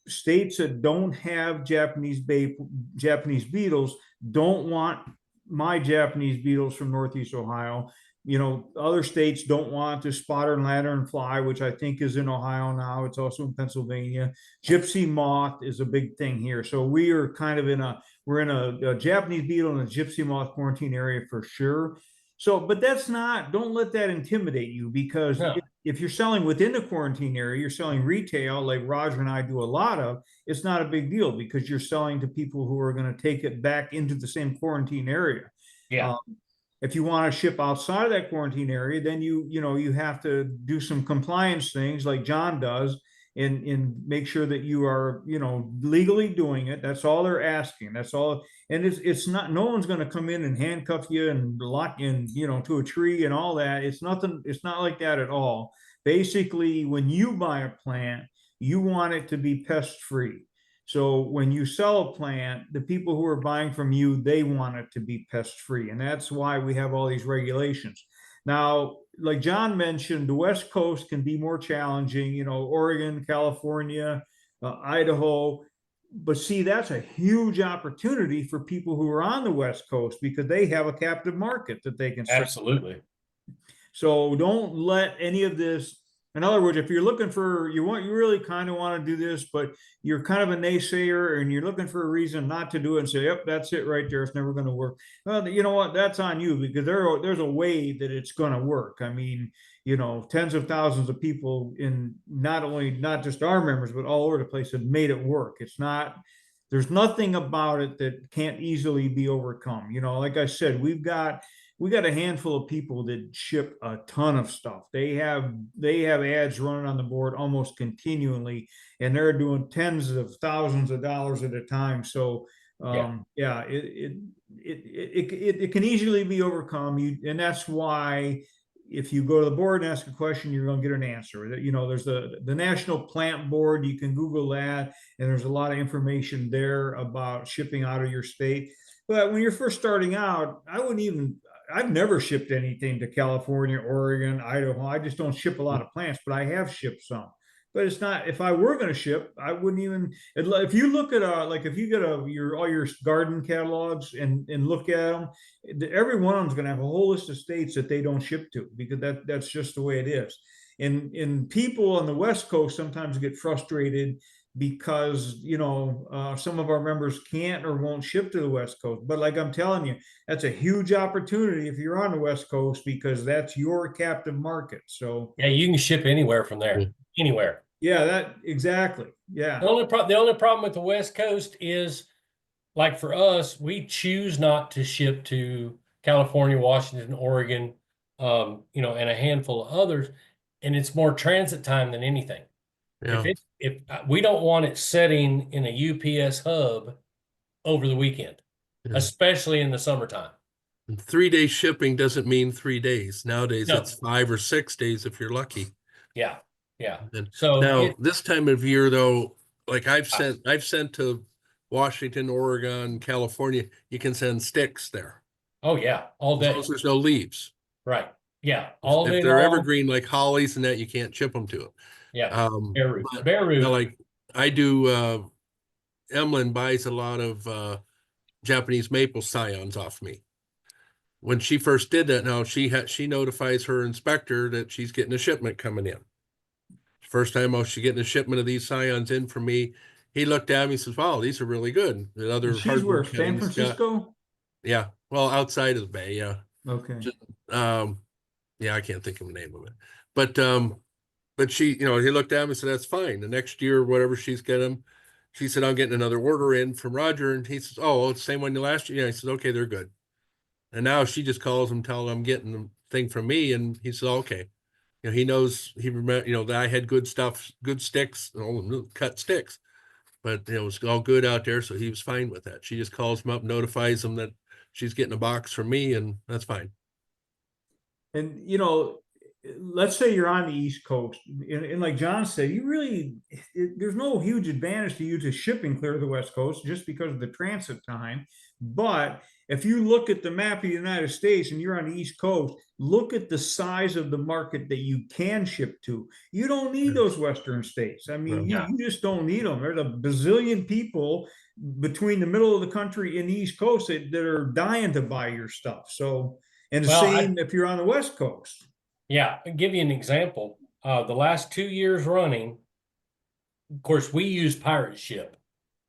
States that don't have Japanese beetles don't want my Japanese beetles from Northeast Ohio. You know, other states don't want the spotted lanternfly, which I think is in Ohio now. It's also in Pennsylvania. Gypsy moth is a big thing here. So we are kind of we're in a Japanese beetle and a gypsy moth quarantine area for sure. So, but don't let that intimidate you, because No. if you're selling within the quarantine area, you're selling retail like Roger and I do a lot of, it's not a big deal because you're selling to people who are going to take it back into the same quarantine area. yeah. If you want to ship outside of that quarantine area, then you have to do some compliance things like John does and make sure that you are, legally doing it. That's all they're asking. That's all. And it's not, no one's going to come in and handcuff you and lock in, to a tree and all that. It's nothing. It's not like that at all. Basically, when you buy a plant, you want it to be pest free. So when you sell a plant, the people who are buying from you, they want it to be pest free. And that's why we have all these regulations. Now, like John mentioned, the West Coast can be more challenging, Oregon, California, Idaho. But see, that's a huge opportunity for people who are on the West Coast because they have a captive market that they can serve. Absolutely. So don't let any of this. In other words, if you're looking for, you really kind of want to do this, but you're kind of a naysayer and you're looking for a reason not to do it and say, yep, that's it right there. It's never going to work. Well, you know what? That's on you because there's a way that it's going to work. I mean, tens of thousands of people in not just our members, but all over the place have made it work. There's nothing about it that can't easily be overcome. Like I said, we got a handful of people that ship a ton of stuff. They have ads running on the board almost continually, and they're doing tens of thousands of dollars at a time. So it can easily be overcome. And that's why if you go to the board and ask a question, you're going to get an answer. There's the National Plant Board. You can Google that, and there's a lot of information there about shipping out of your state. But when you're first starting out, I've never shipped anything to California, Oregon, Idaho. I just don't ship a lot of plants, but I have shipped some. But it's not, if I were going to ship, I wouldn't even, if you look at if you get all your garden catalogs and look at them, every one of them is going to have a whole list of states that they don't ship to because that's just the way it is. And people on the West Coast sometimes get frustrated because some of our members can't or won't ship to the West Coast. But like I'm telling you, that's a huge opportunity if you're on the West Coast because that's your captive market. So yeah, you can ship anywhere from there, anywhere. Yeah, that exactly. Yeah. The only problem with the West Coast is, like for us, we choose not to ship to California, Washington, Oregon, and a handful of others, and it's more transit time than anything. Yeah. If we don't want it sitting in a UPS hub over the weekend, especially in the summertime. And 3-day shipping doesn't mean 3 days. Nowadays, No. it's 5 or 6 days if you're lucky. Yeah. And So now this time of year, though, like I've sent to Washington, Oregon, California, you can send sticks there. Oh yeah, all As day. long as there's no leaves. Right. Yeah, all day If they're long. evergreen like hollies and that, you can't ship them to it. Yeah. Bare root. Like I do, Emlyn buys a lot of Japanese maple scions off me. When she first did that, now she notifies her inspector that she's getting a shipment coming in. First time she's getting a shipment of these scions in from me. He looked at me and says, "Wow, these are really good." The other She's where, San Francisco? Yeah, well, outside of the Bay, yeah. Okay. Yeah, I can't think of the name of it, but she, he looked at me and said, "That's fine." The next year, whatever she's getting, she said, "I'm getting another order in from Roger," and he says, "Oh, it's the same one last year." Yeah, I said, "Okay, they're good." And now she just calls him, telling him I'm getting the thing from me, and he says, "Okay." He knows, he remember, that I had good stuff, good sticks, cut sticks, but it was all good out there. So he was fine with that. She just calls him up, notifies him that she's getting a box from me, and that's fine. And, let's say you're on the East Coast, and like John said, there's no huge advantage to you to shipping clear to the West Coast just because of the transit time. But if you look at the map of the United States and you're on the East Coast, look at the size of the market that you can ship to. You don't need those Western states. I mean, you just don't need them. There's a bazillion people between the middle of the country and the East Coast that are dying to buy your stuff. So, and the same if you're on the West Coast. Yeah, I'll give you an example. The last 2 years running, of course, we use Pirate Ship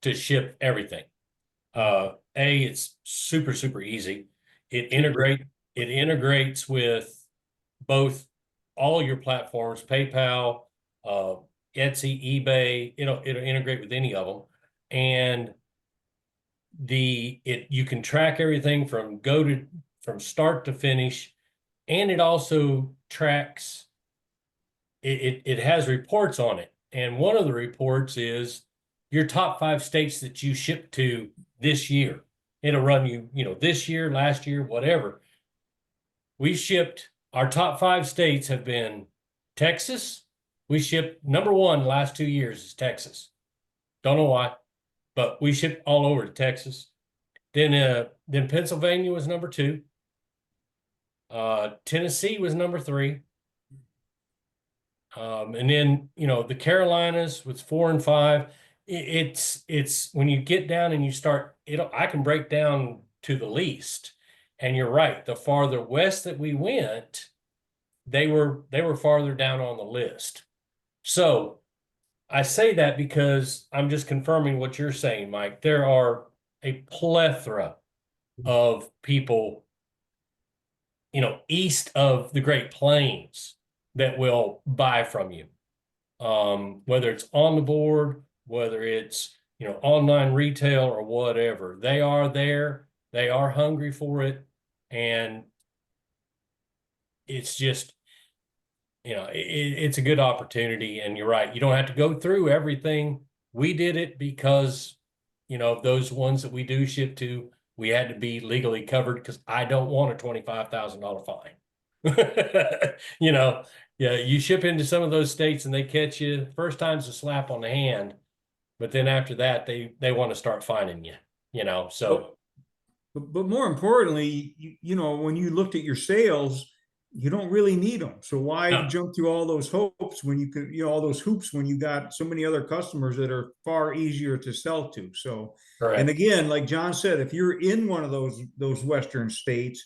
to ship everything. It's super, super easy. It integrates with both all your platforms, PayPal, Etsy, eBay. It'll integrate with any of them, and you can track everything from from start to finish. And it also tracks, it has reports on it. And one of the reports is your top 5 states that you ship to this year. It'll run you, this year, last year, whatever. We shipped, our top 5 states have been Texas. We shipped number 1 the last 2 years is Texas. Don't know why, but we shipped all over to Texas. Then Pennsylvania was number 2. Tennessee was number 3. And then, the Carolinas was 4 and 5. It's when you get down and you start, I can break down to the least. And you're right, the farther west that we went, they were farther down on the list. So I say that because I'm just confirming what you're saying, Mike. There are a plethora of people, east of the Great Plains that will buy from you. Whether it's on the board, whether it's, online retail or whatever, they are there. They are hungry for it. And it's just, it's a good opportunity. And you're right. You don't have to go through everything. We did it because, those ones that we do ship to, we had to be legally covered because I don't want a $25,000 fine. Yeah, you ship into some of those states and they catch you. First time's a slap on the hand, but then after that, they want to start fining you, so. But more importantly, when you looked at your sales, you don't really need them. So why No. jump through all those hopes when you could, all those hoops when you got so many other customers that are far easier to sell to. So, Correct. and again, like John said, if you're in one of those Western states,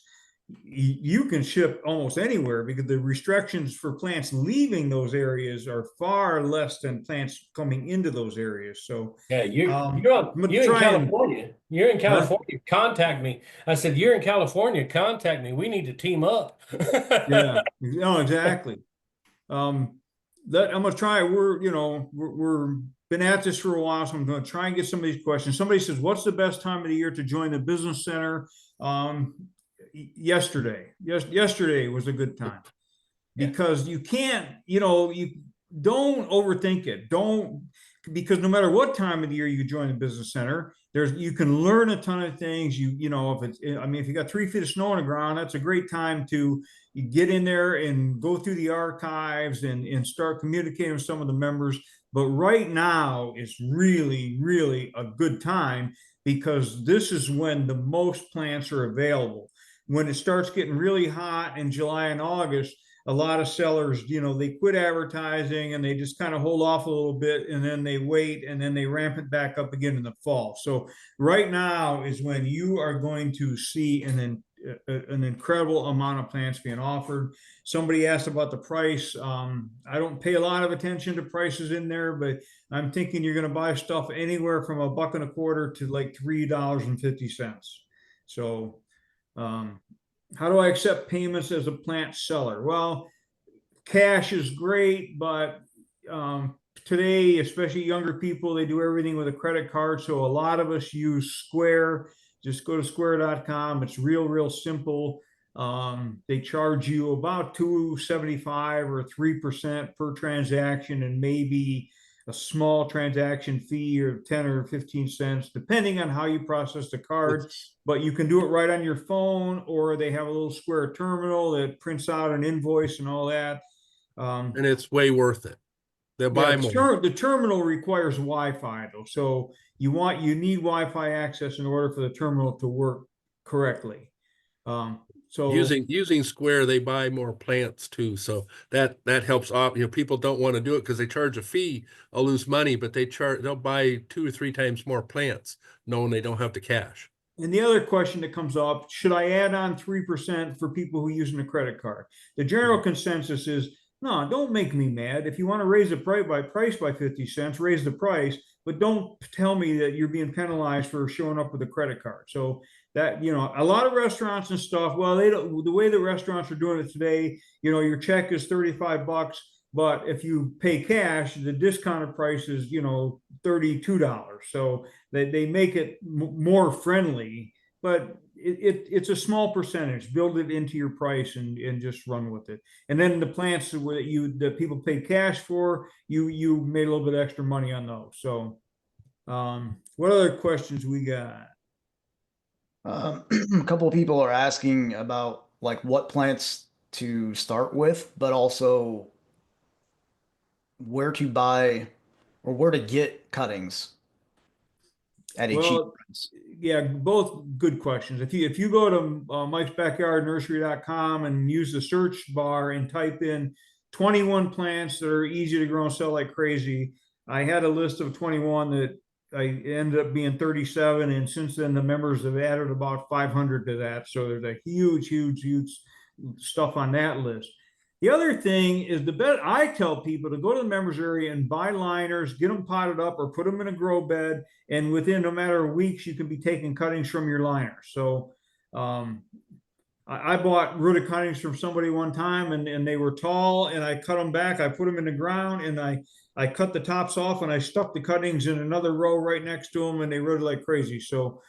you can ship almost anywhere because the restrictions for plants leaving those areas are far less than plants coming into those areas. So Yeah, you're I'm gonna in try and- California. You're in California. Contact me. I said, you're in California. Contact me. We need to team up. yeah, no, exactly. I'm gonna try. We're been at this for a while, so I'm gonna try and get some of these questions. Somebody says, "What's the best time of the year to join the business center?" Yesterday was a good time because you can't. You don't overthink it. Because no matter what time of the year you join the business center, you can learn a ton of things. If you got 3 feet of snow on the ground, that's a great time to get in there and go through the archives and start communicating with some of the members. But right now is really, really a good time because this is when the most plants are available. When it starts getting really hot in July and August, a lot of sellers, they quit advertising and they just kind of hold off a little bit and then they wait and then they ramp it back up again in the fall. So right now is when you are going to see an incredible amount of plants being offered. Somebody asked about the price. I don't pay a lot of attention to prices in there, but I'm thinking you're going to buy stuff anywhere from $1.25 to like $3.50. So, how do I accept payments as a plant seller? Well, cash is great, but today, especially younger people, they do everything with a credit card. So a lot of us use Square. Just go to square.com. It's real simple. They charge you about $2.75 or 3% per transaction and maybe a small transaction fee of 10 or 15 cents, depending on how you process the card. But you can do it right on your phone, or they have a little Square terminal that prints out an invoice and all that. And it's way worth it. They'll buy more. The terminal requires Wi-Fi though, so you need Wi-Fi access in order for the terminal to work correctly. So using Square, they buy more plants too, so that helps off. People don't want to do it because they charge a fee. I'll lose money, but they'll buy 2 or 3 times more plants, knowing they don't have to cash. And the other question that comes up: should I add on 3% for people who are using a credit card? The general consensus is no. Don't make me mad. If you want to raise the price by 50 cents, raise the price, but don't tell me that you're being penalized for showing up with a credit card. So that, a lot of restaurants and stuff, well, they don't, the way the restaurants are doing it today, your check is $35, but if you pay cash, the discounted price is, $32. So they make it more friendly. But it's a small percentage. Build it into your price and just run with it. And then the plants that people paid cash for, you made a little bit extra money on those. So, what other questions we got? A couple of people are asking about like what plants to start with, but also where to buy or where to get cuttings at a cheap Well, price. yeah, both good questions. If you go to Mike's Backyard Nursery.com and use the search bar and type in 21 plants that are easy to grow and sell like crazy, I had a list of 21 that I ended up being 37, and since then the members have added about 500 to that. So there's a huge stuff on that list. The other thing is the bet I tell people to go to the members area and buy liners, get them potted up or put them in a grow bed. And within no matter weeks, you can be taking cuttings from your liners. So I bought rooted cuttings from somebody one time and they were tall and I cut them back. I put them in the ground and I cut the tops off and I stuck the cuttings in another row right next to them and they rooted like crazy. So,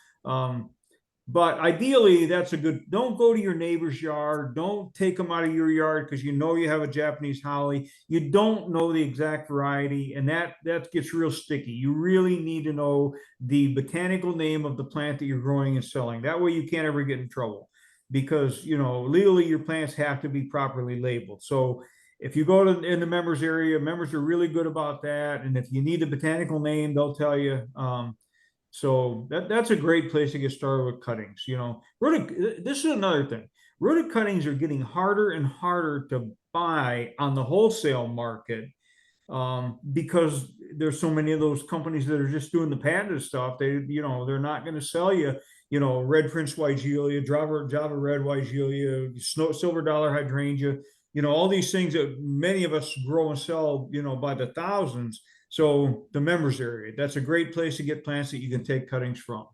but ideally, that's a good, don't go to your neighbor's yard. Don't take them out of your yard because you know you have a Japanese holly. You don't know the exact variety, and that gets real sticky. You really need to know the botanical name of the plant that you're growing and selling. That way you can't ever get in trouble because, you know, legally your plants have to be properly labeled. So if you go to in the members area, members are really good about that. And if you need a botanical name, they'll tell you. So that's a great place to get started with cuttings. You know, this is another thing. Rooted cuttings are getting harder and harder to buy on the wholesale market because there's so many of those companies that are just doing the patented stuff. They're not going to sell you, red Prince Weigelia, Java red Weigelia, silver dollar hydrangea, all these things that many of us grow and sell, by the thousands. So the members area, that's a great place to get plants that you can take cuttings from.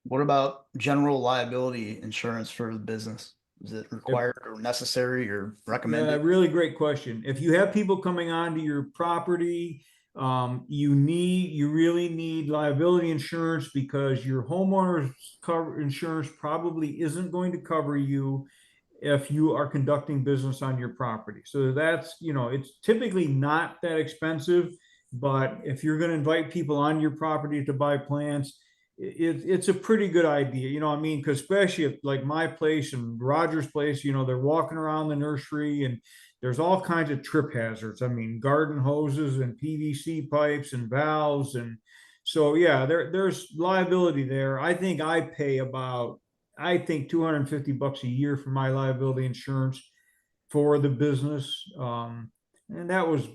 What about general liability insurance for the business? Is it required or necessary or recommended? Really great question. If you have people coming onto your property, you really need liability insurance because your homeowner's insurance probably isn't going to cover you if you are conducting business on your property. So that's, it's typically not that expensive, but if you're going to invite people on your property to buy plants, it's a pretty good idea, because especially if like my place and Roger's place, they're walking around the nursery and there's all kinds of trip hazards. I mean, garden hoses and PVC pipes and valves. And so, yeah, there's liability there. I think I pay about $250 a year for my liability insurance for the business. And that was,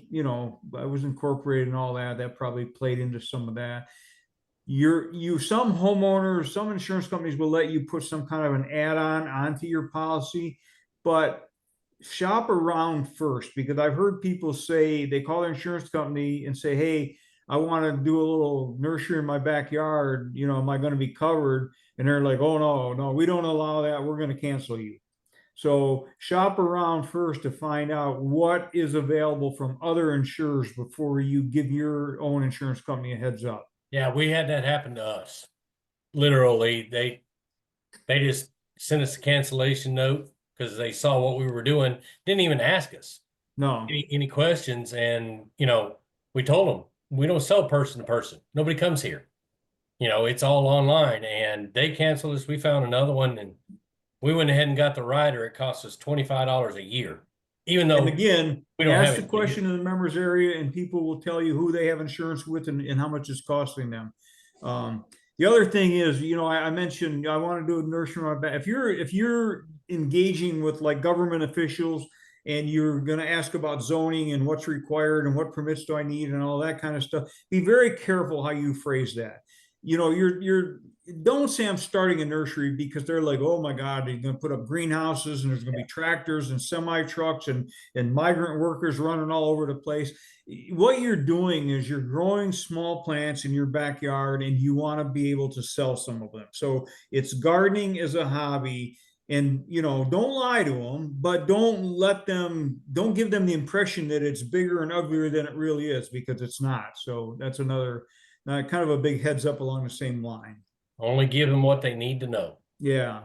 I was incorporated and all that. That probably played into some of that. Some homeowners, some insurance companies will let you put some kind of an add-on onto your policy, but shop around first because I've heard people say they call their insurance company and say, hey, I want to do a little nursery in my backyard. Am I going to be covered? And they're like, oh, no, we don't allow that. We're going to cancel you. So shop around first to find out what is available from other insurers before you give your own insurance company a heads up. Yeah, we had that happen to us. Literally, they just sent us a cancellation note because they saw what we were doing. Didn't even ask us No. any questions. And, we told them, we don't sell person to person. Nobody comes here. It's all online, and they canceled us. We found another one and we went ahead and got the rider. It cost us $25 a year, even though and again, we don't ask have the question in the members area and people will tell you who they have insurance with and how much it's costing them. The other thing is, I mentioned I want to do a nursery. If you're engaging with like government officials and you're going to ask about zoning and what's required and what permits do I need and all that kind of stuff, be very careful how you phrase that. Don't say I'm starting a nursery because they're like, oh my God, you're going to put up greenhouses and there's going to be tractors and semi trucks and migrant workers running all over the place. What you're doing is you're growing small plants in your backyard and you want to be able to sell some of them. So it's gardening as a hobby. And, don't lie to them, but don't give them the impression that it's bigger and uglier than it really is because it's not. So that's another kind of a big heads up along the same line. Only give them what they need to know. Yeah.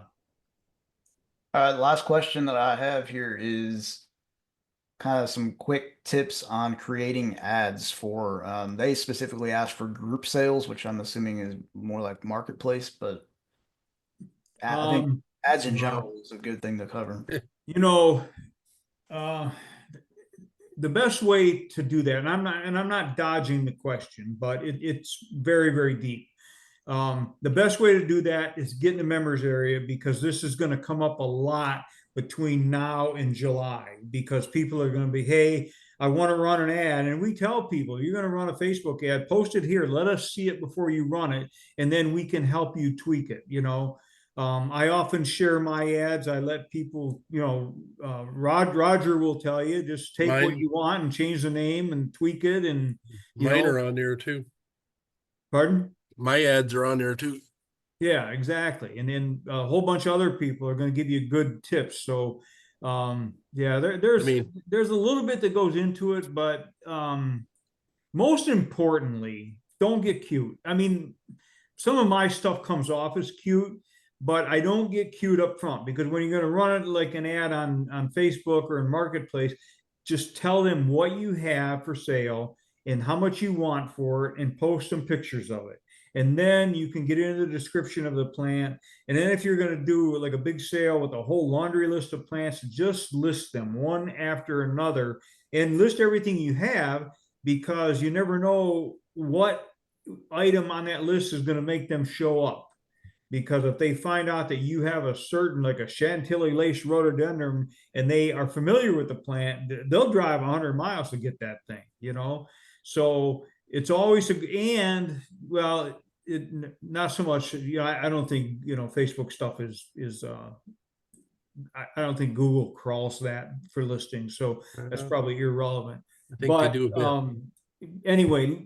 Last question that I have here is kind of some quick tips on creating ads for, they specifically asked for group sales, which I'm assuming is more like marketplace, but I think ads in Well, general is a good thing to cover. you know, uh, the best way to do that, and I'm not dodging the question, but it's very, very deep. The best way to do that is get in the members area, because this is going to come up a lot between now and July, because people are going to be, hey, I want to run an ad. And we tell people, you're going to run a Facebook ad, post it here, let us see it before you run it, and then we can help you tweak it. I often share my ads. I let people, Roger will tell you, just take what Mine- you want and change the name and tweak it. And Mine are on there too. pardon? My ads are on there too. Yeah, exactly. And then a whole bunch of other people are going to give you good tips. So, yeah, there's I mean- there's a little bit that goes into it, but most importantly, don't get cute. I mean, some of my stuff comes off as cute, but I don't get cute up front, because when you're going to run it like an ad on Facebook or in Marketplace, just tell them what you have for sale and how much you want for it, and post some pictures of it. And then you can get into the description of the plant. And then if you're going to do like a big sale with a whole laundry list of plants, just list them one after another and list everything you have, because you never know what item on that list is going to make them show up. Because if they find out that you have a certain, like a Chantilly lace rhododendron, and they are familiar with the plant, they'll drive 100 miles to get that thing. So it's always not so much. I don't think Facebook stuff is. I don't think Google crawls that for listings, so that's probably irrelevant. I think they But do a bit. anyway,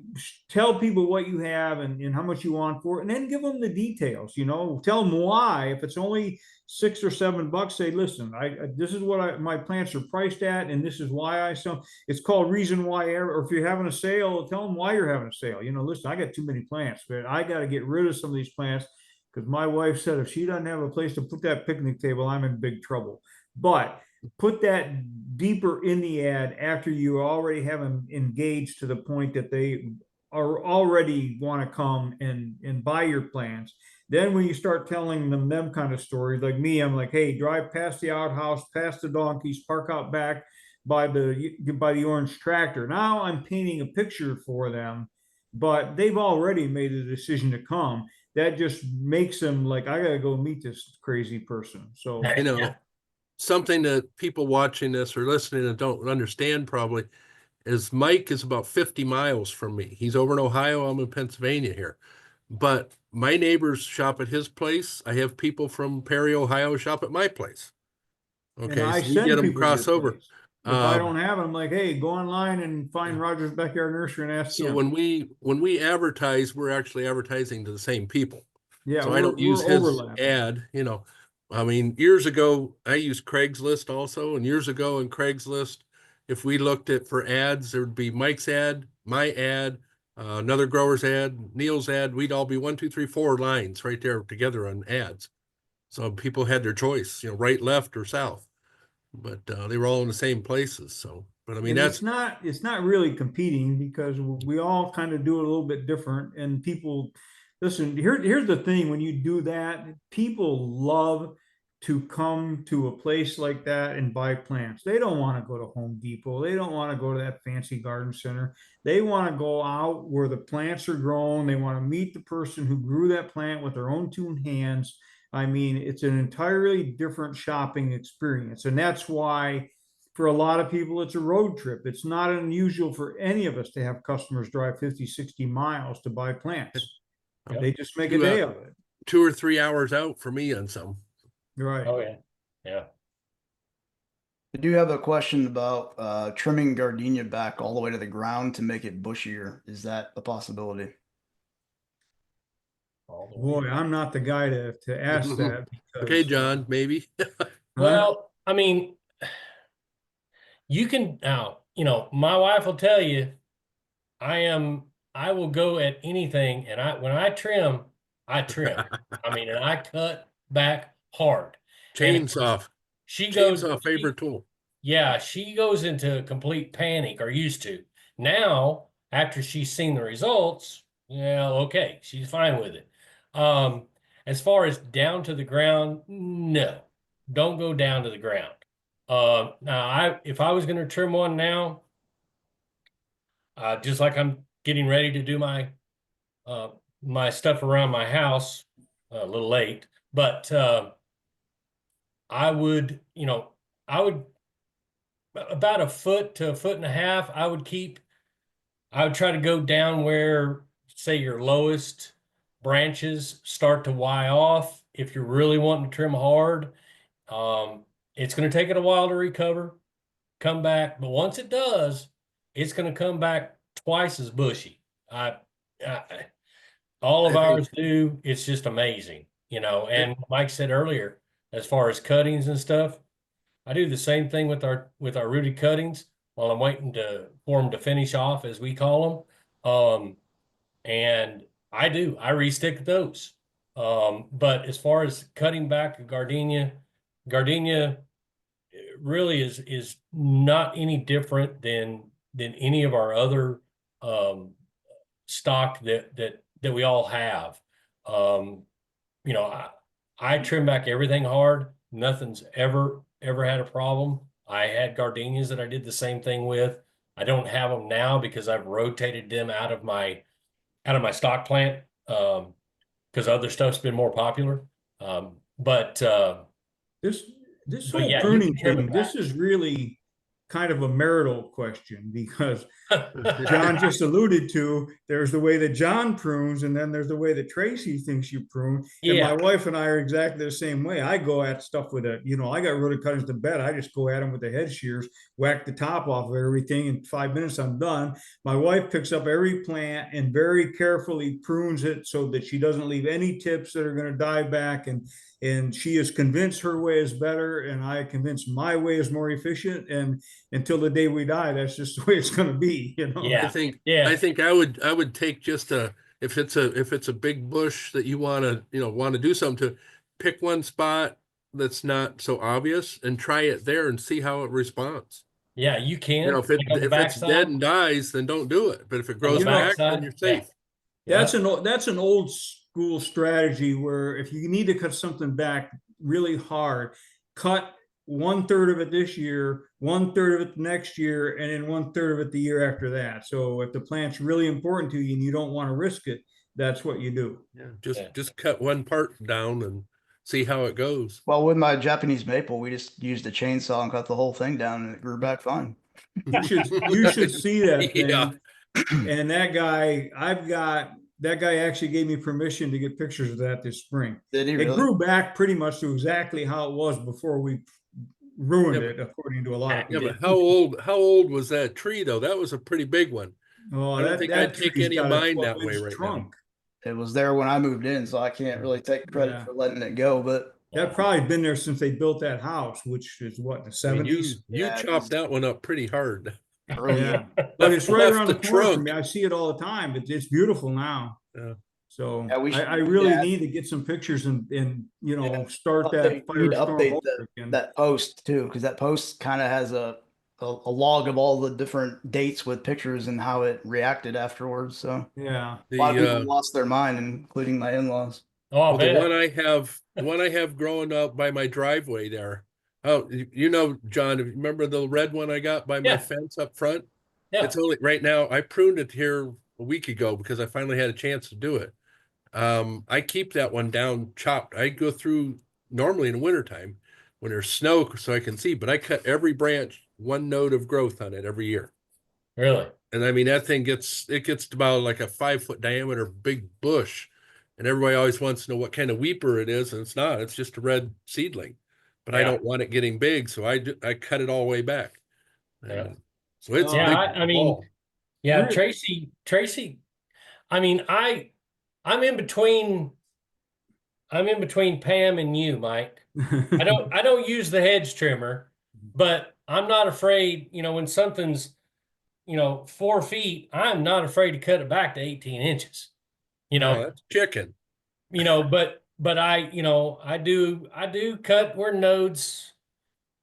tell people what you have and how much you want for it, and then give them the details. Tell them why. If it's only $6 or $7, say, listen, this is what my plants are priced at, and this is why I sell. It's called reason why. Or if you're having a sale, tell them why you're having a sale. Listen, I got too many plants, but I got to get rid of some of these plants, because my wife said if she doesn't have a place to put that picnic table, I'm in big trouble. But put that deeper in the ad after you already have them engaged to the point that they are already want to come and buy your plants. Then when you start telling them kind of stories, like me, I'm like, hey, drive past the outhouse, past the donkeys, park out back by the orange tractor. Now I'm painting a picture for them, but they've already made a decision to come. That just makes them like, I gotta go meet this crazy person. So I know. Something that people watching this or listening and don't understand probably is Mike is about 50 miles from me. He's over in Ohio. I'm in Pennsylvania here. But my neighbors shop at his place. I have people from Perry, Ohio shop at my place. and Okay, I so we send get them people to your cross over. place. If I don't have them, like, hey, go online and find Roger's Backyard Nursery and ask So him. when we advertise, we're actually advertising to the same people. Yeah, So I don't use we're his overlapping. ad, I mean, years ago, I used Craigslist also, and years ago in Craigslist, if we looked at for ads, there would be Mike's ad, my ad, another grower's ad, Neil's ad. We'd all be 1, 2, 3, 4 lines right there together on ads. So people had their choice, right, left, or south, but they were all in the same places. So, but I mean, And that's it's not really competing, because we all kind of do it a little bit different. And people, listen, here's the thing: when you do that, people love to come to a place like that and buy plants. They don't want to go to Home Depot. They don't want to go to that fancy garden center. They want to go out where the plants are grown. They want to meet the person who grew that plant with their own 2 hands. I mean, it's an entirely different shopping experience. And that's why for a lot of people, it's a road trip. It's not unusual for any of us to have customers drive 50, 60 miles to buy plants. Yep. They just make a 2 day of it. 2 or 3 hours out for me on some. Right. Oh, yeah. Yeah. I do have a question about trimming gardenia back all the way to the ground to make it bushier. Is that a possibility? All the way. Boy, I'm not the guy to ask that. Okay, because, John, maybe. Well, I mean, you can now, my wife will tell you, I will go at anything. And when I trim, I trim. I mean, and I cut back hard. And of course, Chainsaw, she goes, chainsaw favorite tool. yeah, she goes into complete panic, or used to. Now, after she's seen the results, yeah, okay, she's fine with it. As far as down to the ground, no, don't go down to the ground. Now if I was going to trim one now, just like I'm getting ready to do my stuff around my house, a little late, but I would, I would about a foot to a foot and a half. I would try to go down where, say, your lowest branches start to Y off. If you're really wanting to trim hard, it's going to take it a while to recover, come back. But once it does, it's going to come back twice as bushy. I all of I think- ours do. It's just amazing, and Mike said earlier, as far as cuttings and stuff, I do the same thing with our rooted cuttings while I'm waiting for them to finish off, as we call them. And I restick those. But as far as cutting back a gardenia really is not any different than any of our other stock that we all have. I trim back everything hard. Nothing's ever had a problem. I had gardenias that I did the same thing with. I don't have them now because I've rotated them out of my stock plant, because other stuff's been more popular. But This But whole yeah, you pruning can trim it thing, this back. is really kind of a marital question, because John just alluded to, there's the way that John prunes, and then there's the way that Tracy thinks you prune. And my Yeah. wife and I are exactly the same way. I go at stuff with I got rooted cuttings to bed. I just go at them with the head shears, whack the top off of everything. In 5 minutes, I'm done. My wife picks up every plant and very carefully prunes it so that she doesn't leave any tips that are going to die back. And she is convinced her way is better, and I convinced my way is more efficient. And until the day we die, that's just the way it's going to be. Yeah. I think I would take just if it's a big bush that you want to do something to, pick one spot that's not so obvious and try it there and see how it responds. Yeah, you can. If Like on the it's backside. dead and dies, then don't do it. But if it grows the back, then backside, you're safe. Yeah. That's an old school strategy, where if you need to cut something back really hard, cut 1/3 of it this year, 1/3 of it next year, and then 1/3 of it the year after that. So if the plant's really important to you and you don't want to risk it, that's what you do. Yeah, Yeah. just cut one part down and see how it goes. Well, with my Japanese maple, we just used a chainsaw and cut the whole thing down, and it grew back fine. You should see that thing. Yeah. And that guy actually gave me permission to get pictures of that this spring. Did he It really? grew back pretty much to exactly how it was before we ruined Yeah, it, according to a lot of Yeah, people. but how old was that tree though? That was a pretty big one. Oh, I don't that, think that I'd take tree's any got of a mine that 12-inch way right now. trunk. It was there when I moved in, so I can't really take credit Yeah. for letting it go. But That probably been there since they built that house, which is what, the I mean, you 70s? Yeah, chopped that one up pretty hard. early, Yeah, but it's right Left around the the corner from trunk. me. I see it all the time. It's beautiful now. Yeah. So Yeah, we should- I really yeah. need to get some pictures and Yeah. start that we need to firestorm update over again. that post too, because that post kind of has a log of all the different dates with pictures and how it reacted afterwards. So Yeah. a lot of The people lost their mind, including my in-laws. Oh, I well, the bet. one I have growing up by my driveway there. Oh, John, remember the red one I got by my Yeah. fence up front? Yeah. It's only right now. I pruned it here a week ago because I finally had a chance to do it. I keep that one down chopped. I go through normally in the wintertime when there's snow so I can see, but I cut every branch, one node of growth on it every year. Really? And I mean, that thing gets to about like a 5-foot diameter big bush. And everybody always wants to know what kind of weeper it is. And it's not, it's just a red seedling, but I Yeah. don't want it getting big. So I cut it all the way back. Yeah. So it's Yeah, big I mean, ball. Yeah, Really? Tracy, I mean, I'm in between Pam and you, Mike. I don't use the hedge trimmer, but I'm not afraid, when something's, 4 feet, I'm not afraid to cut it back to 18 inches. Oh, that's chicken. but I do cut where nodes,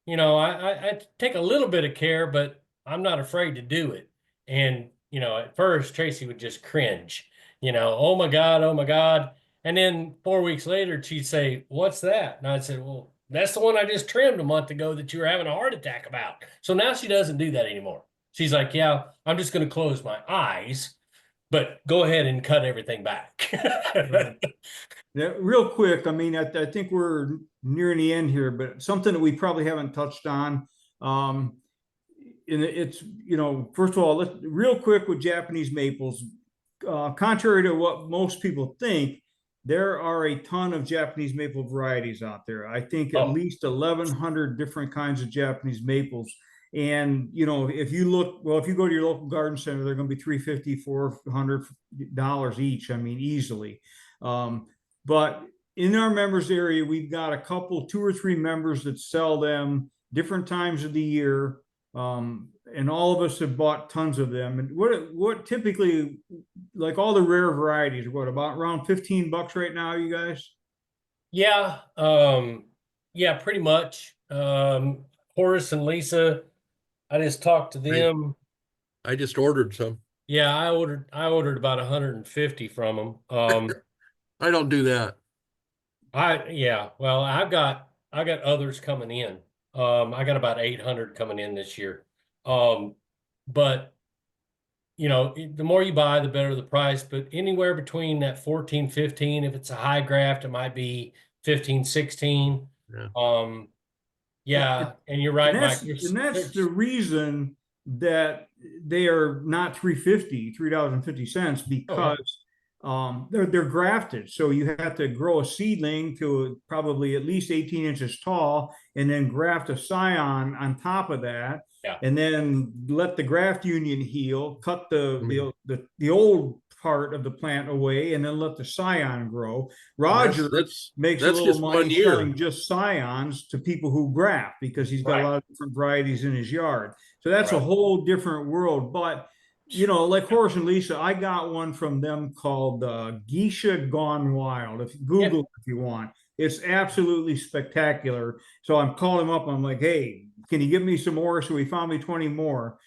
I take a little bit of care, but I'm not afraid to do it. And, at first Tracy would just cringe, oh my God, oh my God. And then 4 weeks later, she'd say, "What's that?" And I'd say, "Well, that's the one I just trimmed a month ago that you were having a heart attack about." So now she doesn't do that anymore. She's like, "Yeah, I'm just going to close my eyes, but go ahead and cut everything back." Right. Yeah, real quick, I mean, I think we're nearing the end here, but something that we probably haven't touched on. And it's, first of all, real quick with Japanese maples, contrary to what most people think, there are a ton of Japanese maple varieties out there. I think at Oh. least 1,100 different kinds of Japanese maples. And, if you go to your local garden center, they're going to be $350, $400 each. I mean, easily. But in our members area, we've got a couple, 2 or 3 members that sell them different times of the year. And all of us have bought tons of them. And what typically, like all the rare varieties, what about around $15 right now, you guys? Yeah, yeah, pretty much. Horace and Lisa, I just talked to them. I just ordered some. Yeah, I ordered about 150 from them. I don't do that. Well, I got others coming in. I got about 800 coming in this year. But the more you buy, the better the price, but anywhere between that 14, 15, if it's a high graft, it might be 15, 16. Yeah. And you're right, And Mike. that's the reason that they are not $3.50 because they're grafted. So you have to grow a seedling to probably at least 18 inches tall and then graft a scion on top of that. Yeah. And then let the graft union heal, cut the old part of the plant away, and then let the scion grow. Roger makes a little money selling just scions to people who graft because he's got a lot of different varieties in his yard. So that's a whole different world. But like Horace and Lisa, I got one from them called Geisha Gone Wild. If you Google it if you want, it's absolutely spectacular. So I'm calling him up. I'm like, "Hey, can you give me some more?" So he found me 20 more.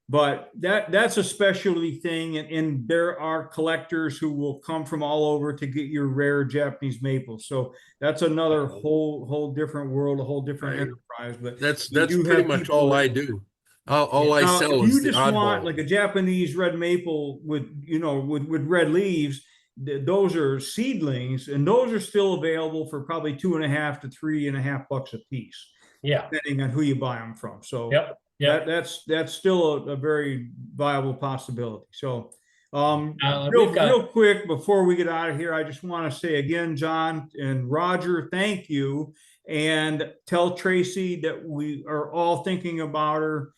But that's a specialty thing, and there are collectors who will come from all over to get your rare Japanese maples. So that's another whole different world, a whole different enterprise. But that's pretty much all I do. All I sell is the oddball. If you just want like a Japanese red maple with with red leaves, those are seedlings, and those are still available for probably $2.50 to $3.50 a piece. Yeah, depending on who you buy them from. So that's still a very viable possibility. So real quick before we get out of here, I just want to say again, John and Roger, thank you, and tell Tracy that we are all thinking about her.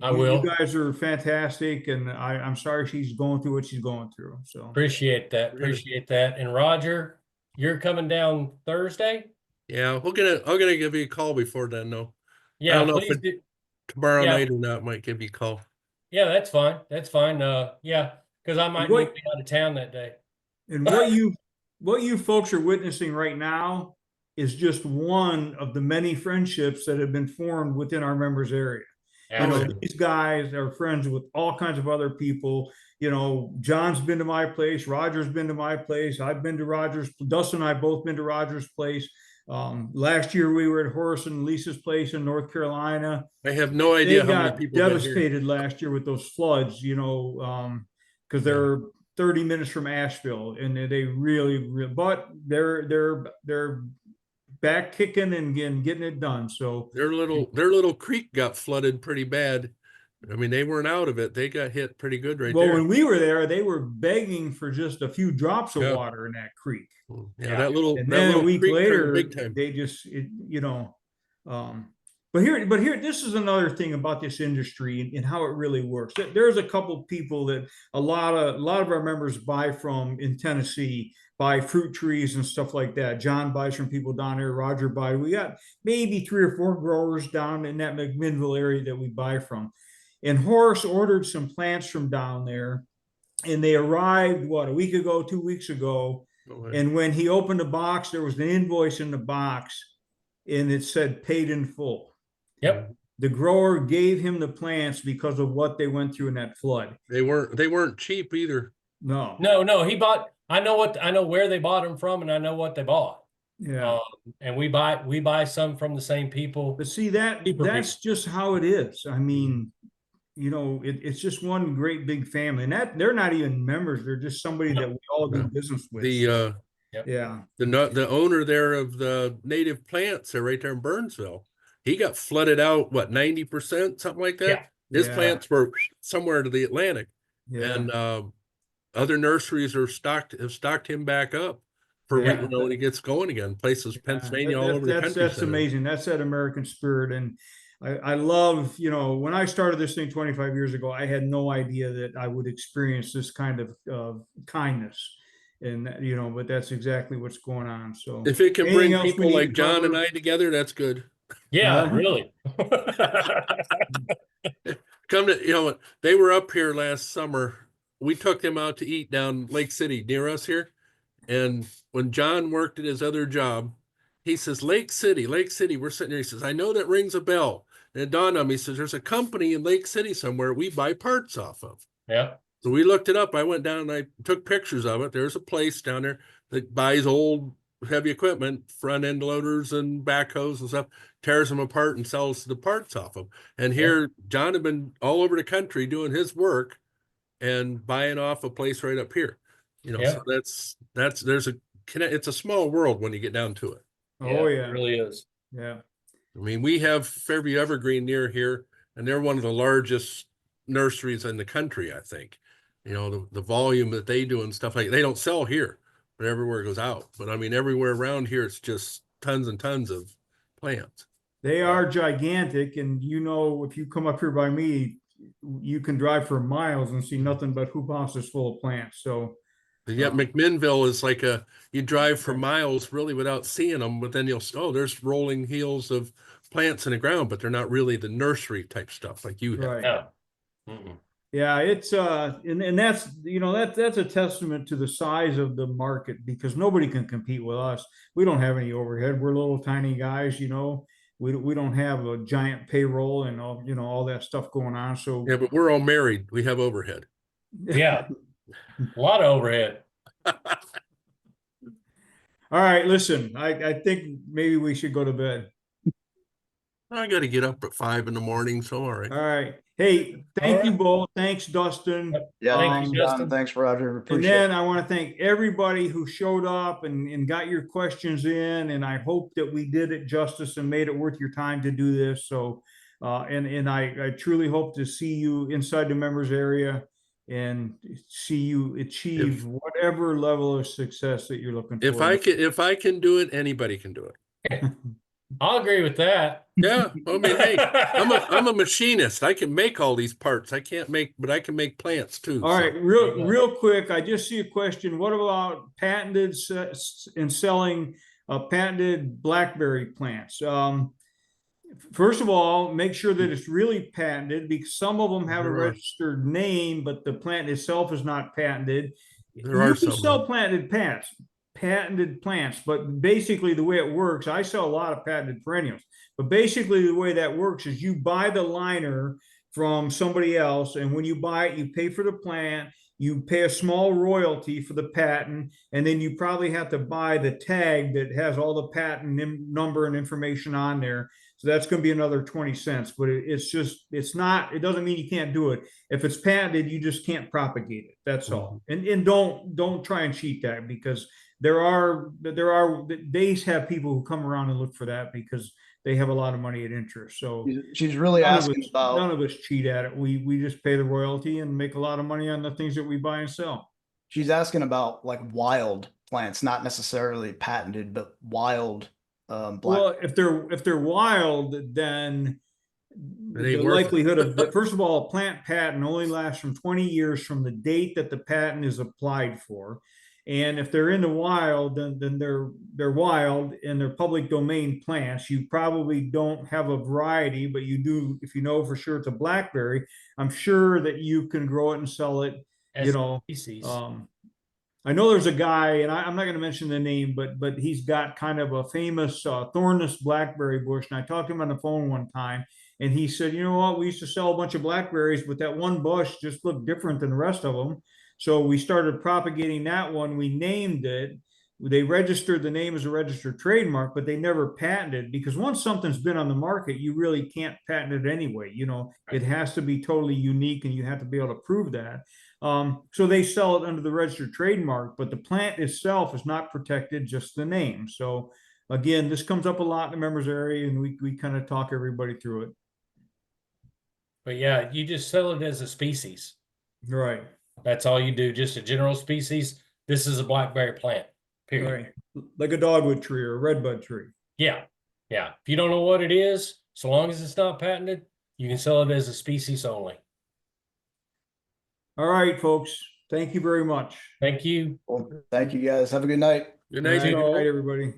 I will. You guys are fantastic, and I'm sorry she's going through what she's going through. So appreciate that. And Roger, you're coming down Thursday? Yeah, I'm gonna give you a call before then, though. Yeah, I don't know if tomorrow night or not. Might give you a call. Yeah, that's fine. That's fine. Because I might be out of town that day. And what you folks are witnessing right now is just one of the many friendships that have been formed within our members area. These guys are friends with all kinds of other people. John's been to my place, Roger's been to my place, I've been to Roger's, Dustin and I both been to Roger's place. Last year we were at Horace and Lisa's place in North Carolina. I have no idea how many people devastated last year with those floods, because they're 30 minutes from Asheville, and they really, but they're back kicking and getting it done. So their little creek got flooded pretty bad. I mean, they weren't out of it. They got hit pretty good there. Well, when we were there, they were begging for just a few drops of water in that creek. That little, and that then little a week creek later, big time. they just, but here, this is another thing about this industry and how it really works. There's a couple people that a lot of our members buy from in Tennessee, buy fruit trees and stuff like that. John buys from people down there. Roger buys. We got maybe 3 or 4 growers down in that McMinnville area that we buy from. And Horace ordered some plants from down there, and they arrived, what, a week ago, 2 weeks ago. Okay. And when he opened the box, there was an invoice in the box and it said paid in full. Yep. The grower gave him the plants because of what they went through in that flood. They weren't cheap either. No. No, he bought, I know where they bought them from and I know what they bought. Yeah. And we buy some from the same people. But see, People that's just how it is. I mean, you know, it's just one great big family, and that they're not even members. They're just somebody that we all do No. business with. The Yeah. the owner there of the native plants, they're right there in Burnsville. He got flooded out, what, 90%, something like that? Yeah. His Yeah. plants were somewhere to the Atlantic. Yeah. And other nurseries have stocked him back up for Yeah. when he gets going again. Places, Pennsylvania, all over the country. That's amazing. That's that American spirit. And I love, you know, when I started this thing 25 years ago, I had no idea that I would experience this kind of kindness. And, you know, but that's exactly what's going on. So If it can anything bring else we people need like to John and cover? I together, that's good. Yeah, Huh? really. Come to, you know, they were up here last summer. We took them out to eat down Lake City near us here. And when John worked at his other job, he says, Lake City, we're sitting there. He says, I know that rings a bell. And it dawned on me, he says, there's a company in Lake City somewhere we buy parts off of. Yeah. So we looked it up. I went down and I took pictures of it. There's a place down there that buys old heavy equipment, front end loaders and backhoes and stuff, tears them apart and sells the parts off them. And here, John had been all over the country doing his work and buying off a place right up here. You know, so it's a small world when you get down to it. Oh, It yeah. really is. Yeah. I mean, we have Fairview Evergreen near here, and they're one of the largest nurseries in the country, I think. You know, the volume that they do and stuff like, they don't sell here, but everywhere it goes out. But I mean, everywhere around here, it's just tons and tons of plants. They are gigantic. And, you know, if you come up here by me, you can drive for miles and see nothing but hoop houses full of plants. So, But yet McMinnville is like you drive for miles really without seeing them, but then there's rolling hills of plants in the ground, but they're not really the nursery type stuff like you have. right. No. Mm-mm. Yeah, it's and that's, you know, that's a testament to the size of the market, because nobody can compete with us. We don't have any overhead. We're little tiny guys, you know. We don't have a giant payroll and all, you know, all that stuff going on. So Yeah, but we're all married. We have overhead. Yeah. A lot of overhead. All right, listen, I think maybe we should go to bed. I got to get up at 5 a.m, so all right. All right. Hey, thank you both. Thanks, Dustin. Yeah, Thank thanks, you, John. Justin. Thanks, Roger. And Appreciate then it. I want to thank everybody who showed up and got your questions in. And I hope that we did it justice and made it worth your time to do this. So, and I truly hope to see you inside the members area and see you achieve whatever level of success that you're looking for. If I can do it, anybody can do it. I'll agree with that. Yeah. I mean, hey, I'm a machinist. I can make all these parts. I can't make, but I can make plants too. All so. right, real quick, I just see a question. What about patented and selling patented blackberry plants? First of all, make sure that it's really patented, because some of them have a There are. registered name, but the plant itself is not patented. There are You can some. sell patented plants, but basically the way it works, I sell a lot of patented perennials, but basically the way that works is you buy the liner from somebody else, and when you buy it, you pay for the plant, you pay a small royalty for the patent, and then you probably have to buy the tag that has all the patent number and information on there. So that's going to be another 20 cents, but it doesn't mean you can't do it. If it's patented, you just can't propagate it. That's all. And don't try and cheat that, because they have people who come around and look for that because they have a lot of money at interest. So She's really asking about. none of us cheat at it. We just pay the royalty and make a lot of money on the things that we buy and sell. She's asking about like wild plants, not necessarily patented, but wild. Well, if they're wild, then the ain't worth it. likelihood of first of all, a plant patent only lasts from 20 years from the date that the patent is applied for. And if they're in the wild, then they're wild and they're public domain plants. You probably don't have a variety, but you do, if you know for sure it's a blackberry, I'm sure that you can grow it and sell it As you know, species. I know there's a guy, and I'm not going to mention the name, but he's got kind of a famous thornless blackberry bush. And I talked to him on the phone one time, and he said, you know what, we used to sell a bunch of blackberries, but that one bush just looked different than the rest of them. So we started propagating that one. We named it. They registered the name as a registered trademark, but they never patented, because once something's been on the market, you really can't patent it anyway. You know, it has to be totally unique, and you have to be able to prove that. So they sell it under the registered trademark, but the plant itself is not protected, just the name. So again, this comes up a lot in the members area, and we kind of talk everybody through it. But yeah, you just sell it as a species. Right. That's all you do, just a general species. This is a blackberry plant, period. Right. Like a dogwood tree or a redbud tree. Yeah. Yeah. If you don't know what it is, so long as it's not patented, you can sell it as a species only. All right, folks. Thank you very much. Thank you. Well, thank you guys. Have a good night. Good All night, right, you good all. night, everybody.